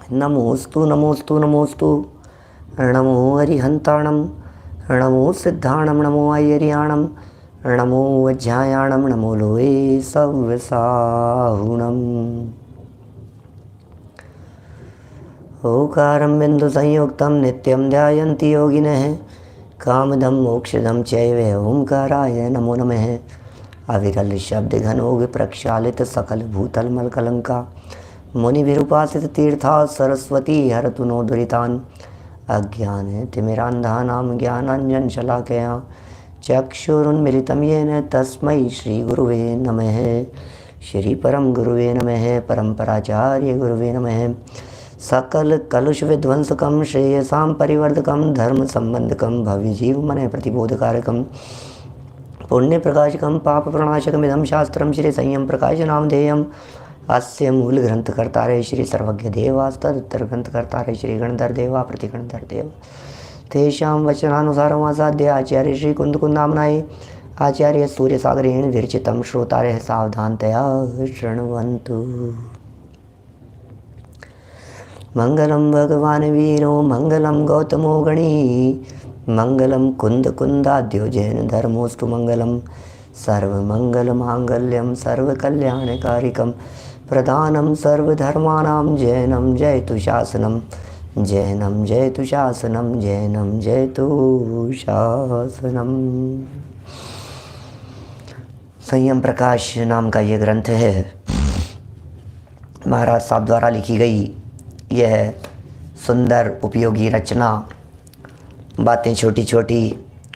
नमोस्तु नमोस्तु नमोस्तु। नमो हरिहंताणम, नमो सिद्धाणम, नमो आयर्याणम, नमो वज्रायाणम, नमो लोये सव्यसाहुणम। ओकारं बिंदु संयुक्तं नित्यं ध्यायन्ति योगिनः। कामदं मोक्षदं चैव ओंकाराय नमो नमः। अविरल शब्द घनोग प्रक्षालित सकल भूतल मलकलंका। मुनि विरूपासित तीर्था सरस्वती हरतु नो दुरितान्। अज्ञान तिमिरान्धानां ज्ञानाञ्जन शलाकया चक्षुरुन्मिलितं येन तस्मै श्री गुरुवे नमः। श्री परम गुरुवे नमः। परम्पराचार्य गुरुवे नमः। सकल कलुष विध्वंसकं श्रेयसां परिवर्धकं धर्म संबंधकं भव्य जीव मन प्रतिबोधकारकं पुण्य प्रकाशकं पाप प्रणाशकमिदं शास्त्रं श्री संयम प्रकाश नामधेयम्। अस्य मूल ग्रंथकर्तारे श्री सर्वज्ञ देवास्तदुत्तर ग्रंथकर्तारे श्री गणधर देवा प्रतिगणधर देव। तेषां वचनानुसारम् आसाद्य आचार्य श्री कुंदकुंदामनाय आचार्य सूर्यसागरेण विरचितं श्रोतारः सावधानतया शृण्वन्तु। मंगलम भगवान वीरो मंगलम गौतमो गणी मंगलम कुंद कुंदाद्यो जैन धर्मोस्तु मंगलम। सर्वमंगल मांगल्यम सर्वकल्याणकारिकम प्रधानम सर्वधर्माणां जैनम जयतु शासनम। जैनम जयतु शासनम। जैनम जयतु शासनम। संयम प्रकाश नाम का ये ग्रंथ है, महाराज साहब द्वारा लिखी गई यह सुंदर उपयोगी रचना। बातें छोटी छोटी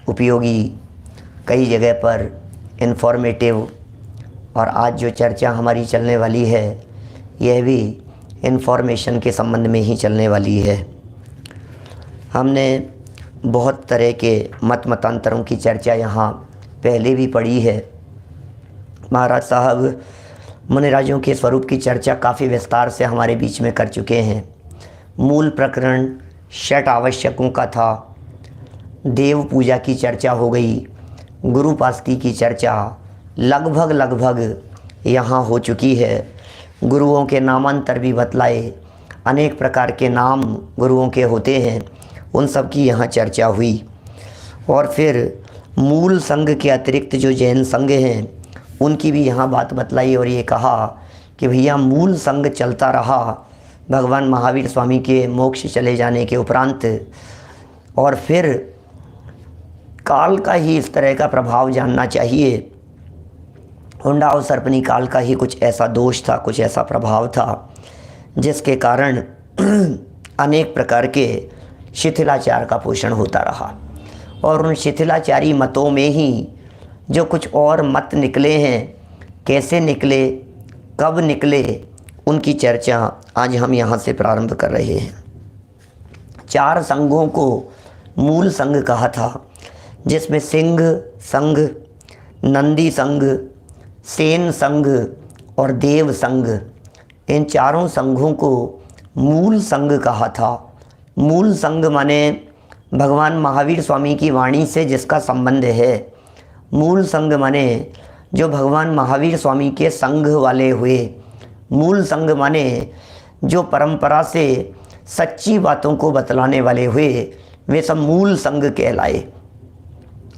उपयोगी, कई जगह पर इन्फॉर्मेटिव। और आज जो चर्चा हमारी चलने वाली है यह भी इन्फॉर्मेशन के संबंध में ही चलने वाली है। हमने बहुत तरह के मतांतरों की चर्चा यहाँ पहले भी पढ़ी है। महाराज साहब मुनिराजों के स्वरूप की चर्चा काफ़ी विस्तार से हमारे बीच में कर चुके हैं। मूल प्रकरण षट आवश्यकों का था। देव पूजा की चर्चा हो गई। गुरुपास्ती की चर्चा लगभग यहाँ हो चुकी है। गुरुओं के नामांतर भी बतलाए। अनेक प्रकार के नाम गुरुओं के होते हैं, उन सब की यहाँ चर्चा हुई। और फिर मूल संघ के अतिरिक्त जो जैन संघ हैं उनकी भी यहाँ बात बतलाई और ये कहा कि भैया मूल संघ चलता रहा भगवान महावीर स्वामी के मोक्ष चले जाने के उपरांत। और फिर काल का ही इस तरह का प्रभाव जानना चाहिए। हुंडा और सर्पनी काल का ही कुछ ऐसा दोष था, कुछ ऐसा प्रभाव था जिसके कारण अनेक प्रकार के शिथिलाचार का पोषण होता रहा। और उन शिथिलाचारी मतों में ही जो कुछ और मत निकले हैं, कैसे निकले, कब निकले, उनकी चर्चा आज हम यहाँ से प्रारंभ कर रहे हैं। 4 संघों को मूल संघ कहा था, जिसमें सिंह संघ, नंदी संघ, सेन संघ और देव संघ, इन 4 संघों को मूल संघ कहा था। मूल संघ माने भगवान महावीर स्वामी की वाणी से जिसका संबंध है। मूल संघ माने जो भगवान महावीर स्वामी के संघ वाले हुए। मूल संघ माने जो परंपरा से सच्ची बातों को बतलाने वाले हुए, वे सब मूल संघ कहलाए।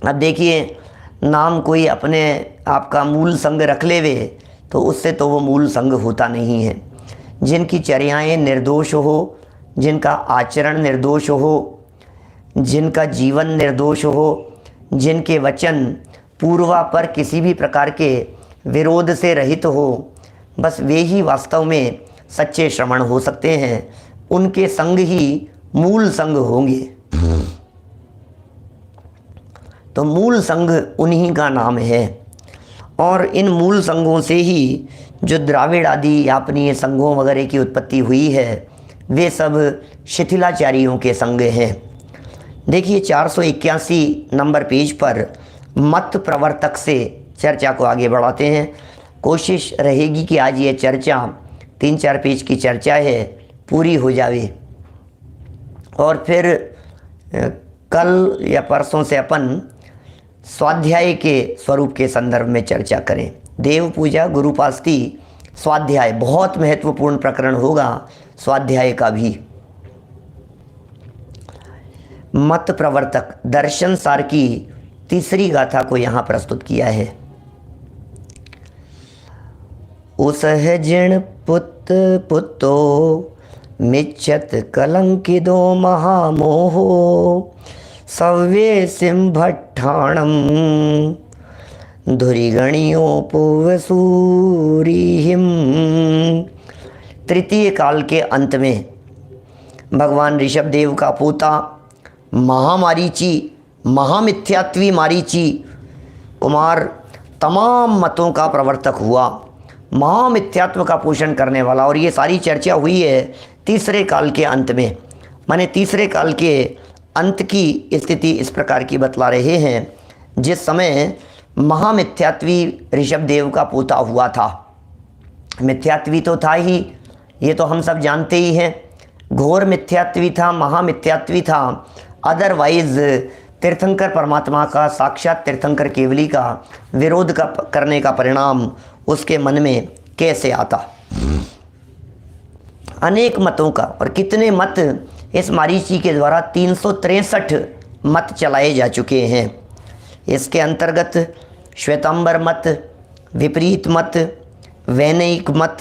अब देखिए, नाम कोई अपने आपका मूल संघ रख लेवे तो उससे तो वो मूल संघ होता नहीं है। जिनकी चर्याएँ निर्दोष हो, जिनका आचरण निर्दोष हो, जिनका जीवन निर्दोष हो, जिनके वचन पूर्वापर किसी भी प्रकार के विरोध से रहित हो, बस वे ही वास्तव में सच्चे श्रमण हो सकते हैं। उनके संग ही मूल संघ होंगे। तो मूल संघ उन्हीं का नाम है। और इन मूल संघों से ही जो द्राविड़ आदि यापनीय संघों वगैरह की उत्पत्ति हुई है, वे सब शिथिलाचारियों के संघ हैं। देखिए 481 नंबर पेज पर मत प्रवर्तक से चर्चा को आगे बढ़ाते हैं। कोशिश रहेगी कि आज ये चर्चा 3-4 पेज की चर्चा है, पूरी हो जावे। और फिर कल या परसों से अपन स्वाध्याय के स्वरूप के संदर्भ में चर्चा करें। देव पूजा, गुरुपास्ती, स्वाध्याय बहुत महत्वपूर्ण प्रकरण होगा। स्वाध्याय का भी। मत प्रवर्तक दर्शन सार की तीसरी गाथा को यहाँ प्रस्तुत किया है। उसहजिण पुत पुतो मिच्छत कलंकिदो महामोहो सव्ये सिंभट्ठाणम धुरिगणियोपवसूरिहिम। तृतीय काल के अंत में भगवान ऋषभ देव का पोता महामारीची, महामिथ्यात्वी मारीची कुमार तमाम मतों का प्रवर्तक हुआ, महामिथ्यात्व का पोषण करने वाला। और ये सारी चर्चा हुई है तीसरे काल के अंत में। माने तीसरे काल के अंत की स्थिति इस प्रकार की बतला रहे हैं, जिस समय महामिथ्यात्वी ऋषभ देव का पोता हुआ था। मिथ्यात्वी तो था ही, ये तो हम सब जानते ही हैं, घोर मिथ्यात्वी था, महामिथ्यात्वी था। अदरवाइज तीर्थंकर परमात्मा का, साक्षात तीर्थंकर केवली का विरोध करने का परिणाम उसके मन में कैसे आता। अनेक मतों का, और कितने मत इस मारीची के द्वारा 363 मत चलाए जा चुके हैं। इसके अंतर्गत श्वेतांबर मत, विपरीत मत, वैनयिक मत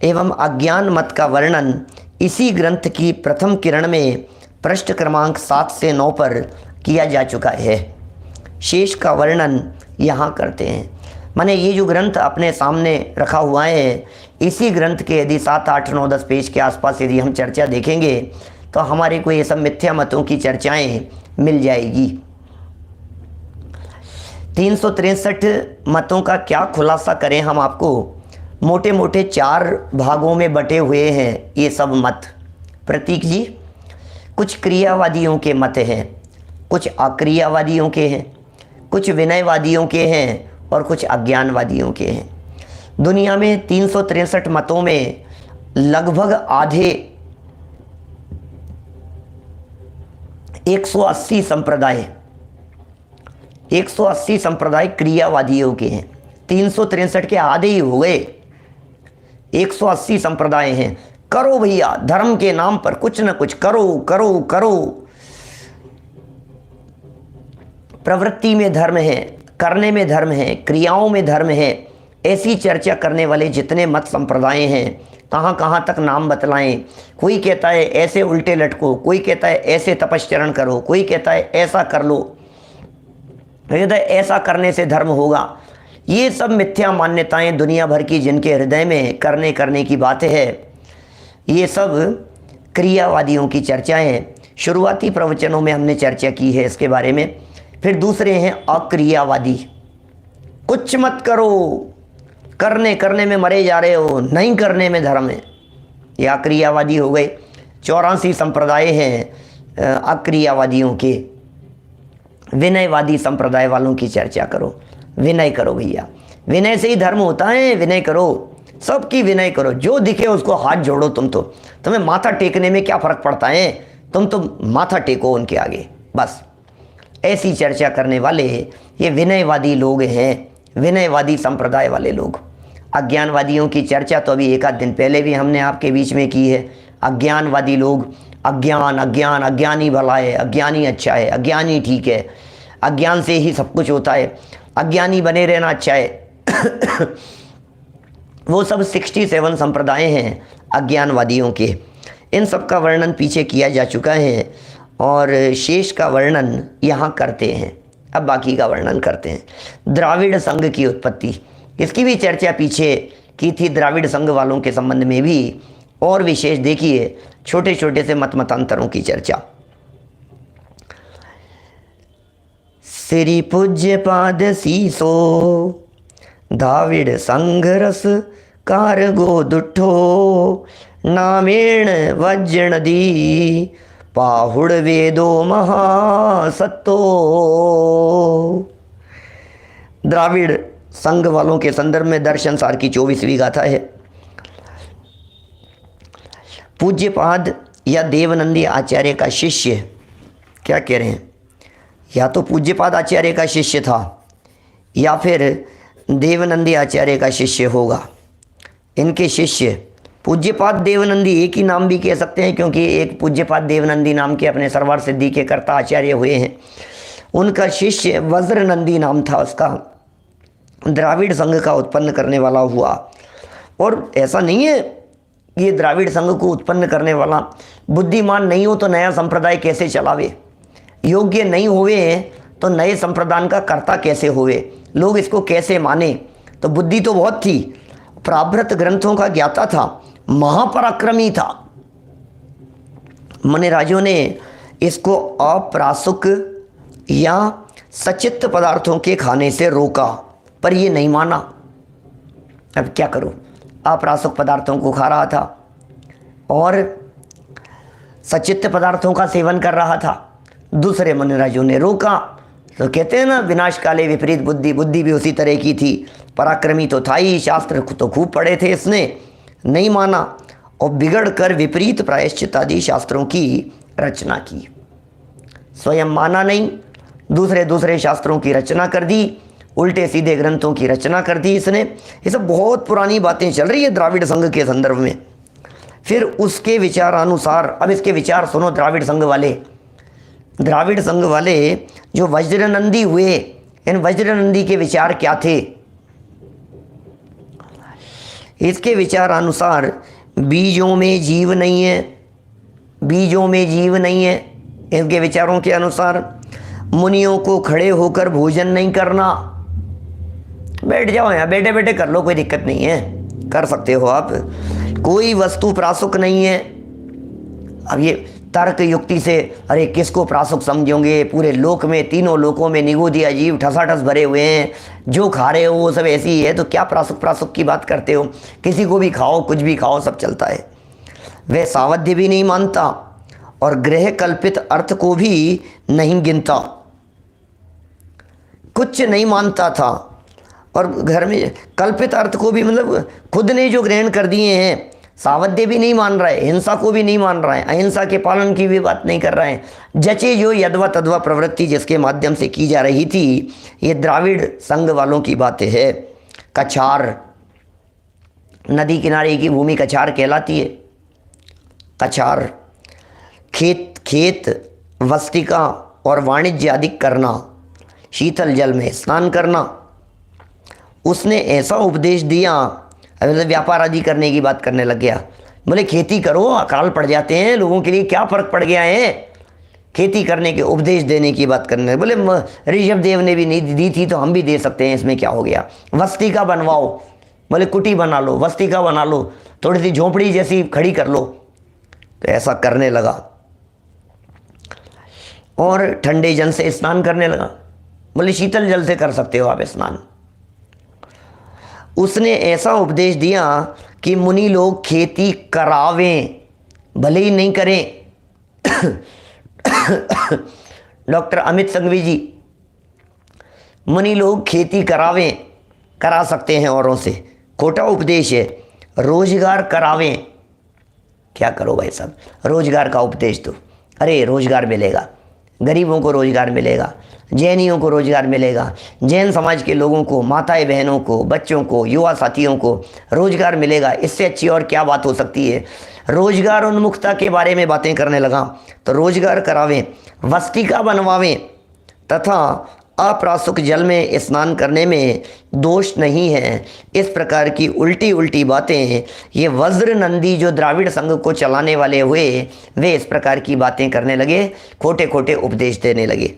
एवं अज्ञान मत का वर्णन इसी ग्रंथ की प्रथम किरण में पृष्ठ क्रमांक 7 से 9 पर किया जा चुका है। शेष का वर्णन यहाँ करते हैं। माने ये जो ग्रंथ अपने सामने रखा हुआ है, इसी ग्रंथ के यदि 7, 8, 9, 10 पेज के आसपास यदि हम चर्चा देखेंगे तो हमारे को ये सब मिथ्या मतों की चर्चाएं मिल जाएगी। 363 मतों का क्या खुलासा करें हम आपको। मोटे मोटे 4 भागों में बटे हुए हैं ये सब मत। प्रतीक जी, कुछ क्रियावादियों के मत हैं, कुछ अक्रियावादियों के हैं, कुछ विनयवादियों के हैं और कुछ अज्ञानवादियों के हैं। दुनिया में 363 मतों में लगभग आधे 180 संप्रदाय क्रियावादियों के हैं। 363 के आधे ही हो गए, 180 संप्रदाय हैं। करो भैया, धर्म के नाम पर कुछ न कुछ करो करो करो। प्रवृत्ति में धर्म है, करने में धर्म है, क्रियाओं में धर्म है। ऐसी चर्चा करने वाले जितने मत संप्रदाय हैं, कहाँ कहाँ तक नाम बतलाएं। कोई कहता है ऐसे उल्टे लटको, कोई कहता है ऐसे तपश्चरण करो, कोई कहता है ऐसा कर लो, कहता है ऐसा करने से धर्म होगा। ये सब मिथ्या मान्यताएं दुनिया भर की जिनके हृदय में करने की बात है, ये सब क्रियावादियों की चर्चाएं। शुरुआती प्रवचनों में हमने चर्चा की है इसके बारे में। फिर दूसरे हैं अक्रियावादी। कुछ मत करो, करने में मरे जा रहे हो, नहीं करने में धर्म है। ये अक्रियावादी हो गए। 84 संप्रदाय हैं अक्रियावादियों के। विनयवादी संप्रदाय वालों की चर्चा करो। विनय करो भैया, विनय से ही धर्म होता है। विनय करो, सबकी विनय करो, जो दिखे उसको हाथ जोड़ो। तुम्हें माथा टेकने में क्या फ़र्क पड़ता है, तुम तो माथा टेको उनके आगे बस। ऐसी चर्चा करने वाले ये विनयवादी लोग हैं, विनयवादी संप्रदाय वाले लोग। अज्ञानवादियों की चर्चा तो अभी 1 दिन पहले भी हमने आपके बीच में की है। अज्ञानवादी लोग, अज्ञानी भला है, अज्ञानी अच्छा है, अज्ञानी ठीक है, अज्ञान से ही सब कुछ होता है, अज्ञानी बने रहना अच्छा है। वो सब 67 संप्रदाय हैं अज्ञानवादियों के। इन सब का वर्णन पीछे किया जा चुका है और शेष का वर्णन यहाँ करते हैं। अब बाकी का वर्णन करते हैं। द्राविड़ संघ की उत्पत्ति, इसकी भी चर्चा पीछे की थी। द्राविड़ संघ वालों के संबंध में भी और विशेष देखिए छोटे छोटे से मतांतरों की चर्चा। श्री पूज्य पाद सीसो द्राविड़ संघ रस कारगो दुठो नामेण वज्र दी पाहुड़ वेदो महासत्तो। द्राविड़ संघ वालों के संदर्भ में दर्शन सार की 24वीं गाथा है। पूज्यपाद या देवनंदी आचार्य का शिष्य, क्या कह रहे हैं, या तो पूज्यपाद आचार्य का शिष्य था या फिर देवनंदी आचार्य का शिष्य होगा। इनके शिष्य पूज्यपाद देवनंदी एक ही नाम भी कह सकते हैं, क्योंकि एक पूज्यपाद देवनंदी नाम के अपने सरवार सिद्धि के कर्ता आचार्य हुए हैं। उनका शिष्य वज्रनंदी नाम था उसका, द्राविड़ संघ का उत्पन्न करने वाला हुआ। और ऐसा नहीं है ये द्राविड़ संघ को उत्पन्न करने वाला बुद्धिमान नहीं हो तो नया संप्रदाय कैसे चलावे, योग्य नहीं होवे तो नए संप्रदाय का कर्ता कैसे होवे, लोग इसको कैसे माने। तो बुद्धि तो बहुत थी, प्राभृत ग्रंथों का ज्ञाता था, महापराक्रमी था। मुनिराजों ने इसको अप्रासुक या सचित्त पदार्थों के खाने से रोका, पर ये नहीं माना। अब क्या करूं, अप्रासुक पदार्थों को खा रहा था और सचित्त पदार्थों का सेवन कर रहा था। दूसरे मुनिराजों ने रोका। तो कहते हैं ना, विनाश काले विपरीत बुद्धि, बुद्धि भी उसी तरह की थी, पराक्रमी तो था ही, शास्त्र तो खूब पढ़े थे, इसने नहीं माना और बिगड़ कर विपरीत प्रायश्चित आदि शास्त्रों की रचना की। स्वयं माना नहीं, दूसरे शास्त्रों की रचना कर दी, उल्टे सीधे ग्रंथों की रचना कर दी इसने। ये सब बहुत पुरानी बातें चल रही है द्राविड़ संघ के संदर्भ में। फिर उसके विचारानुसार, अब इसके विचार सुनो द्राविड़ संघ वाले। द्राविड़ संघ वाले जो वज्रनंदी हुए, इन वज्रनंदी के विचार क्या थे? इसके विचार अनुसार बीजों में जीव नहीं है, बीजों में जीव नहीं है। इनके विचारों के अनुसार मुनियों को खड़े होकर भोजन नहीं करना, बैठ जाओ यहाँ, बैठे बैठे कर लो, कोई दिक्कत नहीं है, कर सकते हो आप। कोई वस्तु प्रासुक नहीं है। अब ये तर्क युक्ति से, अरे किसको प्रासुक समझोगे, पूरे लोक में, तीनों लोकों में निगोदी अजीब ठसाठस भरे हुए हैं, जो खा रहे हो वो सब ऐसी ही है, तो क्या प्रासुक की बात करते हो? किसी को भी खाओ, कुछ भी खाओ, सब चलता है। वह सावध्य भी नहीं मानता और ग्रह कल्पित अर्थ को भी नहीं गिनता, कुछ नहीं मानता था। और घर में कल्पित अर्थ को भी, मतलब खुद ने जो ग्रहण कर दिए हैं, सावध्य भी नहीं मान रहा है, हिंसा को भी नहीं मान रहा है, अहिंसा के पालन की भी बात नहीं कर रहा है। जचे जो यदवा तद्वा प्रवृत्ति जिसके माध्यम से की जा रही थी, ये द्राविड़ संघ वालों की बातें है। कछार, नदी किनारे की भूमि कछार कहलाती है। कछार, खेत वस्तिका और वाणिज्य आदि करना, शीतल जल में स्नान करना। उसने ऐसा उपदेश दिया, मतलब व्यापार आदि करने की बात करने लग गया। बोले खेती करो, अकाल पड़ जाते हैं लोगों के लिए, क्या फर्क पड़ गया है, खेती करने के उपदेश देने की बात करने। बोले ऋषभ देव ने भी नहीं दी थी तो हम भी दे सकते हैं, इसमें क्या हो गया। वस्तिका बनवाओ, बोले कुटी बना लो, वस्तिका बना लो, थोड़ी सी झोंपड़ी जैसी खड़ी कर लो। तो ऐसा करने लगा और ठंडे जल से स्नान करने लगा। बोले शीतल जल से कर सकते हो आप स्नान। उसने ऐसा उपदेश दिया कि मुनि लोग खेती करावें, भले ही नहीं करें। डॉक्टर अमित संघवी जी, मुनि लोग खेती करावें, करा सकते हैं औरों से, खोटा उपदेश है। रोजगार करावें, क्या करो भाई साहब, रोजगार का उपदेश दो। अरे रोजगार मिलेगा, गरीबों को रोजगार मिलेगा, जैनियों को रोजगार मिलेगा, जैन समाज के लोगों को, माताएं बहनों को, बच्चों को, युवा साथियों को रोजगार मिलेगा। इससे अच्छी और क्या बात हो सकती है। रोजगार उन्मुखता के बारे में बातें करने लगा। तो रोजगार करावें, वस्तिका बनवावें तथा अप्रासुक जल में स्नान करने में दोष नहीं है। इस प्रकार की उल्टी उल्टी बातें ये वज्रनंदी जो द्राविड़ संघ को चलाने वाले हुए, वे इस प्रकार की बातें करने लगे, खोटे खोटे उपदेश देने लगे।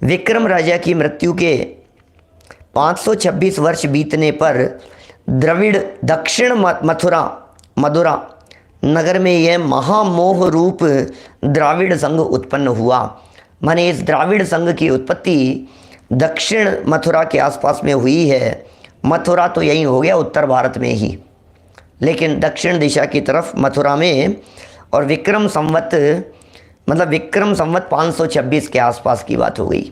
विक्रम राजा की मृत्यु के 526 वर्ष बीतने पर द्रविड़ दक्षिण मथुरा नगर में यह महामोह रूप द्राविड़ संघ उत्पन्न हुआ। माने इस द्राविड़ संघ की उत्पत्ति दक्षिण मथुरा के आसपास में हुई है। मथुरा तो यही हो गया उत्तर भारत में ही, लेकिन दक्षिण दिशा की तरफ मथुरा में। और विक्रम संवत 526 के आसपास की बात हो गई।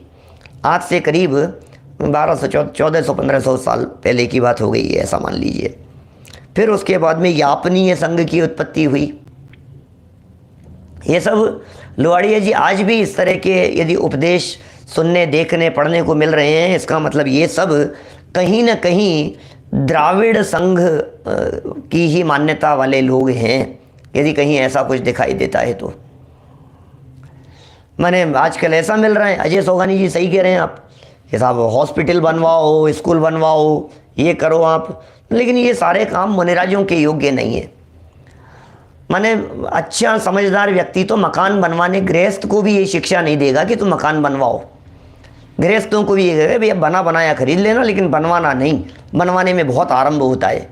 आज से करीब 1400-1500 साल पहले की बात हो गई है, ऐसा मान लीजिए। फिर उसके बाद में यापनीय संघ की उत्पत्ति हुई। ये सब लोहाड़िया जी आज भी इस तरह के यदि उपदेश सुनने, देखने, पढ़ने को मिल रहे हैं, इसका मतलब ये सब कहीं ना कहीं द्राविड़ संघ की ही मान्यता वाले लोग हैं, यदि कहीं ऐसा कुछ दिखाई देता है तो। मैंने आजकल ऐसा मिल रहा है, अजय सोगानी जी सही कह रहे हैं आप कि साहब हॉस्पिटल बनवाओ, स्कूल बनवाओ, ये करो आप, लेकिन ये सारे काम मुनिराजों के योग्य नहीं है। माने अच्छा समझदार व्यक्ति तो मकान बनवाने, गृहस्थ को भी ये शिक्षा नहीं देगा कि तुम मकान बनवाओ। गृहस्थों को भी ये कहेगा भैया बना बनाया खरीद लेना, लेकिन बनवाना नहीं, बनवाने में बहुत आरंभ होता है।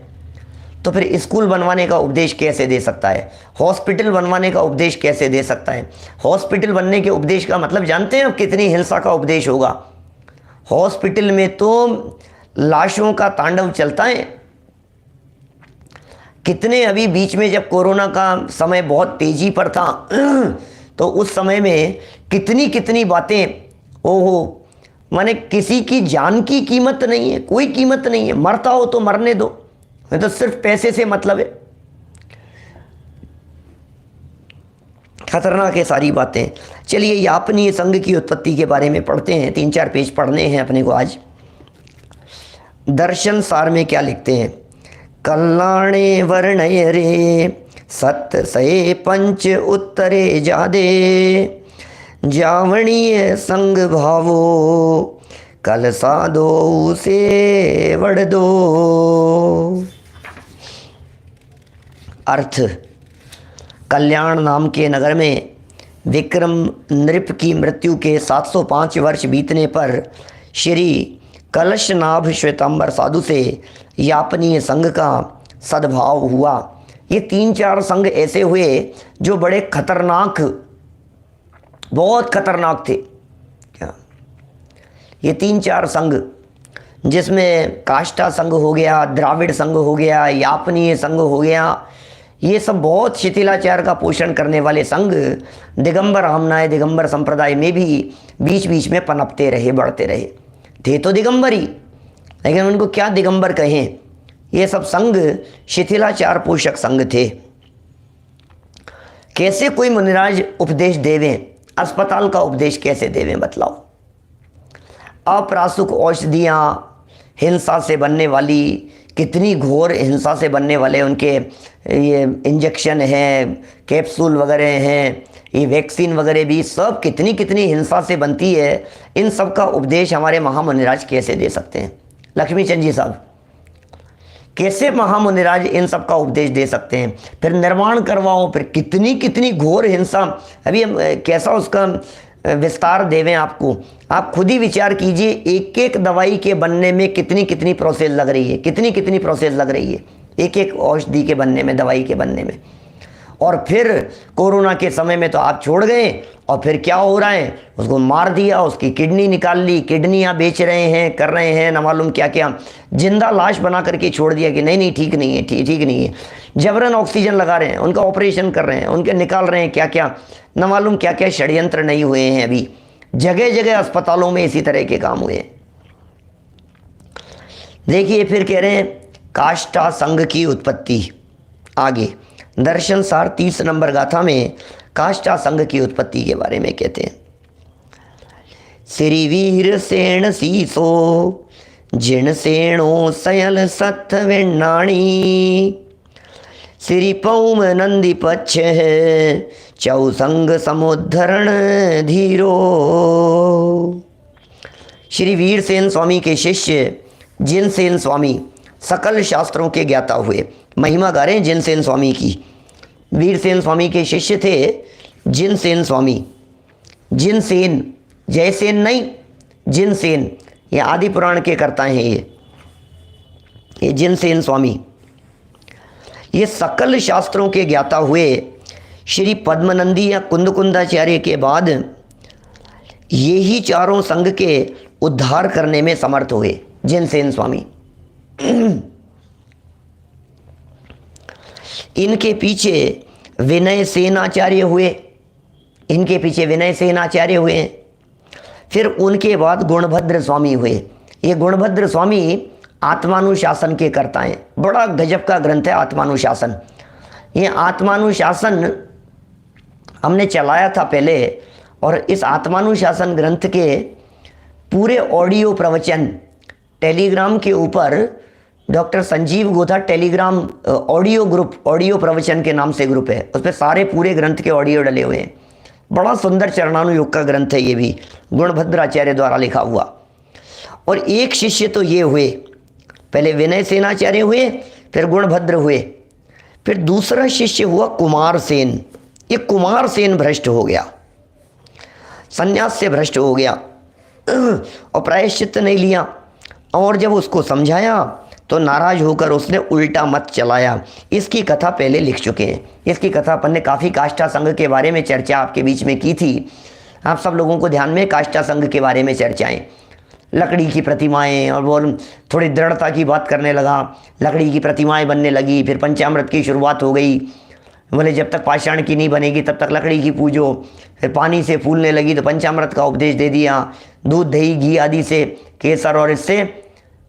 तो फिर स्कूल बनवाने का उपदेश कैसे दे सकता है? हॉस्पिटल बनवाने का उपदेश कैसे दे सकता है? हॉस्पिटल बनने के उपदेश का मतलब जानते हैं अब कितनी हिंसा का उपदेश होगा? हॉस्पिटल में तो लाशों का तांडव चलता है। कितने अभी बीच में जब कोरोना का समय बहुत तेजी पर था तो उस समय में कितनी कितनी बातें, ओहो, माने किसी की जान की कीमत नहीं है, कोई कीमत नहीं है, मरता हो तो मरने दो, तो सिर्फ पैसे से मतलब है। खतरनाक है सारी बातें। चलिए यापनीय संघ की उत्पत्ति के बारे में पढ़ते हैं, 3-4 पेज पढ़ने हैं अपने को आज। दर्शन सार में क्या लिखते हैं? कल्याणे वर्णय रे सत्य सये पंच उत्तरे जादे, जावणीय संग भावो कल साधो से वड़ दो। अर्थ, कल्याण नाम के नगर में विक्रम नृप की मृत्यु के 705 वर्ष बीतने पर श्री कलशनाभ श्वेतांबर साधु से यापनीय संघ का सद्भाव हुआ। ये 3-4 संघ ऐसे हुए जो बड़े खतरनाक, बहुत खतरनाक थे। क्या ये 3-4 संघ, जिसमें काष्ठा संघ हो गया, द्राविड़ संघ हो गया, यापनीय संघ हो गया, ये सब बहुत शिथिलाचार का पोषण करने वाले संघ दिगंबर आमनाय दिगंबर संप्रदाय में भी बीच बीच में पनपते रहे, बढ़ते रहे। थे तो दिगंबर ही, लेकिन उनको क्या दिगंबर कहें, ये सब संघ शिथिलाचार पोषक संघ थे। कैसे कोई मुनिराज उपदेश देवें, अस्पताल का उपदेश कैसे देवें बतलाओ? अप्रासुक औषधियाँ, हिंसा से बनने वाली, कितनी घोर हिंसा से बनने वाले उनके ये इंजेक्शन हैं, कैप्सूल वगैरह हैं, ये वैक्सीन वगैरह भी सब कितनी कितनी हिंसा से बनती है। इन सब का उपदेश हमारे महामुनिराज कैसे दे सकते हैं? लक्ष्मीचंद जी साहब कैसे महामुनिराज इन सब का उपदेश दे सकते हैं? फिर निर्माण करवाओ, फिर कितनी कितनी घोर हिंसा, अभी हम कैसा उसका विस्तार देवें आपको? आप खुद ही विचार कीजिए, एक एक दवाई के बनने में कितनी कितनी प्रोसेस लग रही है, कितनी कितनी प्रोसेस लग रही है एक एक औषधि के बनने में, दवाई के बनने में। और फिर कोरोना के समय में तो आप छोड़ गए, और फिर क्या हो रहा है, उसको मार दिया, उसकी किडनी निकाल ली, किडनियाँ बेच रहे हैं, कर रहे हैं, न मालूम क्या क्या, जिंदा लाश बना करके छोड़ दिया कि नहीं नहीं ठीक नहीं है, ठीक नहीं है। जबरन ऑक्सीजन लगा रहे हैं, उनका ऑपरेशन कर रहे हैं, उनके निकाल रहे हैं क्या क्या, न मालूम क्या क्या षड्यंत्र नहीं हुए हैं। अभी जगह जगह अस्पतालों में इसी तरह के काम हुए हैं। देखिए फिर कह रहे हैं काष्ठा संघ की उत्पत्ति। आगे दर्शन सार 30 नंबर गाथा में काष्ठा संघ की उत्पत्ति के बारे में कहते हैं। श्री वीर सेन सीसो जिन सेणो सयल सत्थ वेणाणी, श्री पौम नंदी पक्ष है चौ संग समुद्धरण धीरो। श्री वीरसेन स्वामी के शिष्य जिनसेन स्वामी सकल शास्त्रों के ज्ञाता हुए, महिमा गा रहे हैं जिनसेन स्वामी की। वीरसेन स्वामी के शिष्य थे जिनसेन स्वामी। जिनसेन, जयसेन नहीं, जिनसेन, ये आदि पुराण के कर्ता हैं। ये जिनसेन स्वामी, ये सकल शास्त्रों के ज्ञाता हुए श्री पद्मनंदी या कुंदकुंदाचार्य के बाद ये ही चारों संघ के उद्धार करने में समर्थ हुए जिनसेन स्वामी। इनके पीछे विनय सेन आचार्य हुए, इनके पीछे विनय सेन आचार्य हुए। फिर उनके बाद गुणभद्र स्वामी हुए। ये गुणभद्र स्वामी आत्मानुशासन के कर्ता हैं। बड़ा गजब का ग्रंथ है आत्मानुशासन। ये आत्मानुशासन हमने चलाया था पहले, और इस आत्मानुशासन ग्रंथ के पूरे ऑडियो प्रवचन टेलीग्राम के ऊपर doctor Sanjeev Godha Telegram audio group, audio प्रवचन के नाम से ग्रुप है, उस पर सारे पूरे ग्रंथ के ऑडियो डले हुए हैं। बड़ा सुंदर चरणानुयोग का ग्रंथ है ये भी, गुणभद्राचार्य द्वारा लिखा हुआ। और एक शिष्य तो ये हुए, पहले विनय सेनाचार्य हुए, फिर गुणभद्र हुए, फिर दूसरा शिष्य हुआ कुमार सेन। ये कुमार सेन भ्रष्ट हो गया, संन्यास से भ्रष्ट हो गया और प्रायश्चित नहीं लिया। और जब उसको समझाया तो नाराज होकर उसने उल्टा मत चलाया। इसकी कथा पहले लिख चुके हैं, इसकी कथा अपन ने काफ़ी काष्ठा संघ के बारे में चर्चा आपके बीच में की थी। आप सब लोगों को ध्यान में काष्ठा संघ के बारे में चर्चाएं, लकड़ी की प्रतिमाएं, और वो थोड़ी दृढ़ता की बात करने लगा, लकड़ी की प्रतिमाएं बनने लगी। फिर पंचामृत की शुरुआत हो गई, बोले जब तक पाषाण की नहीं बनेगी तब तक लकड़ी की पूजो। फिर पानी से फूलने लगी तो पंचामृत का उपदेश दे दिया, दूध दही घी आदि से, केसर और इससे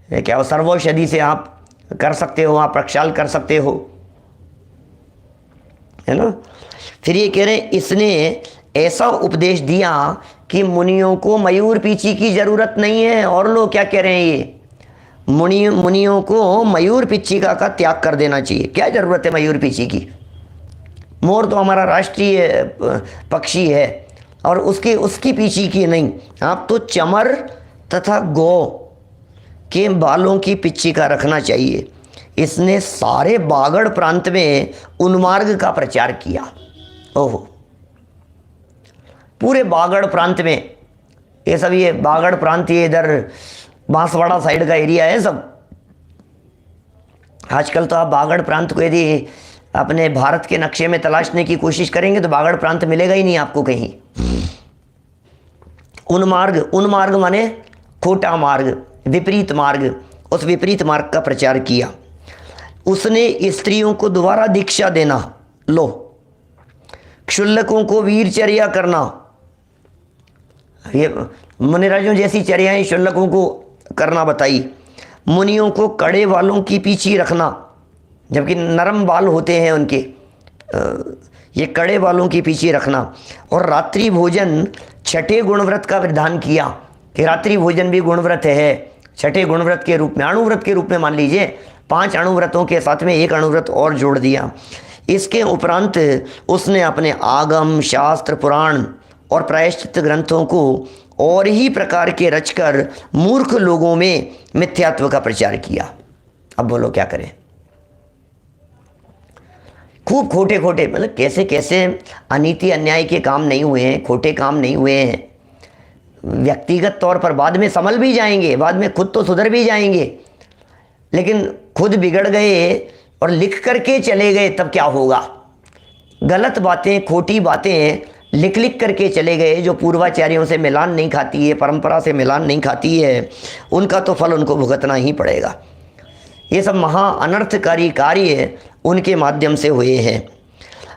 क्या हो, सर्वौषधि से आप कर सकते हो, आप प्रक्षाल कर सकते हो, है ना। फिर ये कह रहे हैं इसने ऐसा उपदेश दिया कि मुनियों को मयूर पीछी की जरूरत नहीं है। और लोग क्या कह रहे हैं, ये मुनियों को मयूर पिच्छिका का त्याग कर देना चाहिए। क्या जरूरत है मयूर पीछी की? मोर तो हमारा राष्ट्रीय पक्षी है, और उसकी पीछी की नहीं। आप तो चमर तथा गौ के बालों की पिच्छिका रखना चाहिए। इसने सारे बागड़ प्रांत में उन्मार्ग का प्रचार किया। ओहो, पूरे बागड़ प्रांत में, ये सब ये बागड़ प्रांत ये इधर बांसवाड़ा साइड का एरिया है सब। आजकल तो आप बागड़ प्रांत को यदि अपने भारत के नक्शे में तलाशने की कोशिश करेंगे तो बागड़ प्रांत मिलेगा ही नहीं आपको कहीं। उन्मार्ग माने खोटा मार्ग, विपरीत मार्ग, उस विपरीत मार्ग का प्रचार किया। उसने स्त्रियों को दोबारा दीक्षा देना, लो, क्षुल्लकों को वीरचर्या करना, ये मुनिराजों जैसी चर्याएं क्षुल्लकों को करना बताई। मुनियों को कड़े बालों की पीछी रखना, जबकि नरम बाल होते हैं उनके, ये कड़े बालों की पीछी रखना। और रात्रि भोजन छठे गुणव्रत का विधान किया कि रात्रि भोजन भी गुणव्रत है, छठे गुणव्रत के रूप में, अणुव्रत के रूप में मान लीजिए। 5 अणुव्रतों के साथ में एक अणुव्रत और जोड़ दिया। इसके उपरांत उसने अपने आगम, शास्त्र, पुराण और प्रायश्चित ग्रंथों को और ही प्रकार के रचकर मूर्ख लोगों में मिथ्यात्व का प्रचार किया। अब बोलो क्या करें? खूब खोटे खोटे, मतलब कैसे कैसे अनीति अन्याय के काम नहीं हुए हैं, खोटे काम नहीं हुए हैं। व्यक्तिगत तौर पर बाद में संभल भी जाएंगे, बाद में खुद तो सुधर भी जाएंगे, लेकिन खुद बिगड़ गए और लिख करके चले गए तब क्या होगा? गलत बातें, खोटी बातें लिख करके चले गए, जो पूर्वाचार्यों से मिलान नहीं खाती है, परंपरा से मिलान नहीं खाती है, उनका तो फल उनको भुगतना ही पड़ेगा। ये सब महा अनर्थकारी कार्य उनके माध्यम से हुए हैं।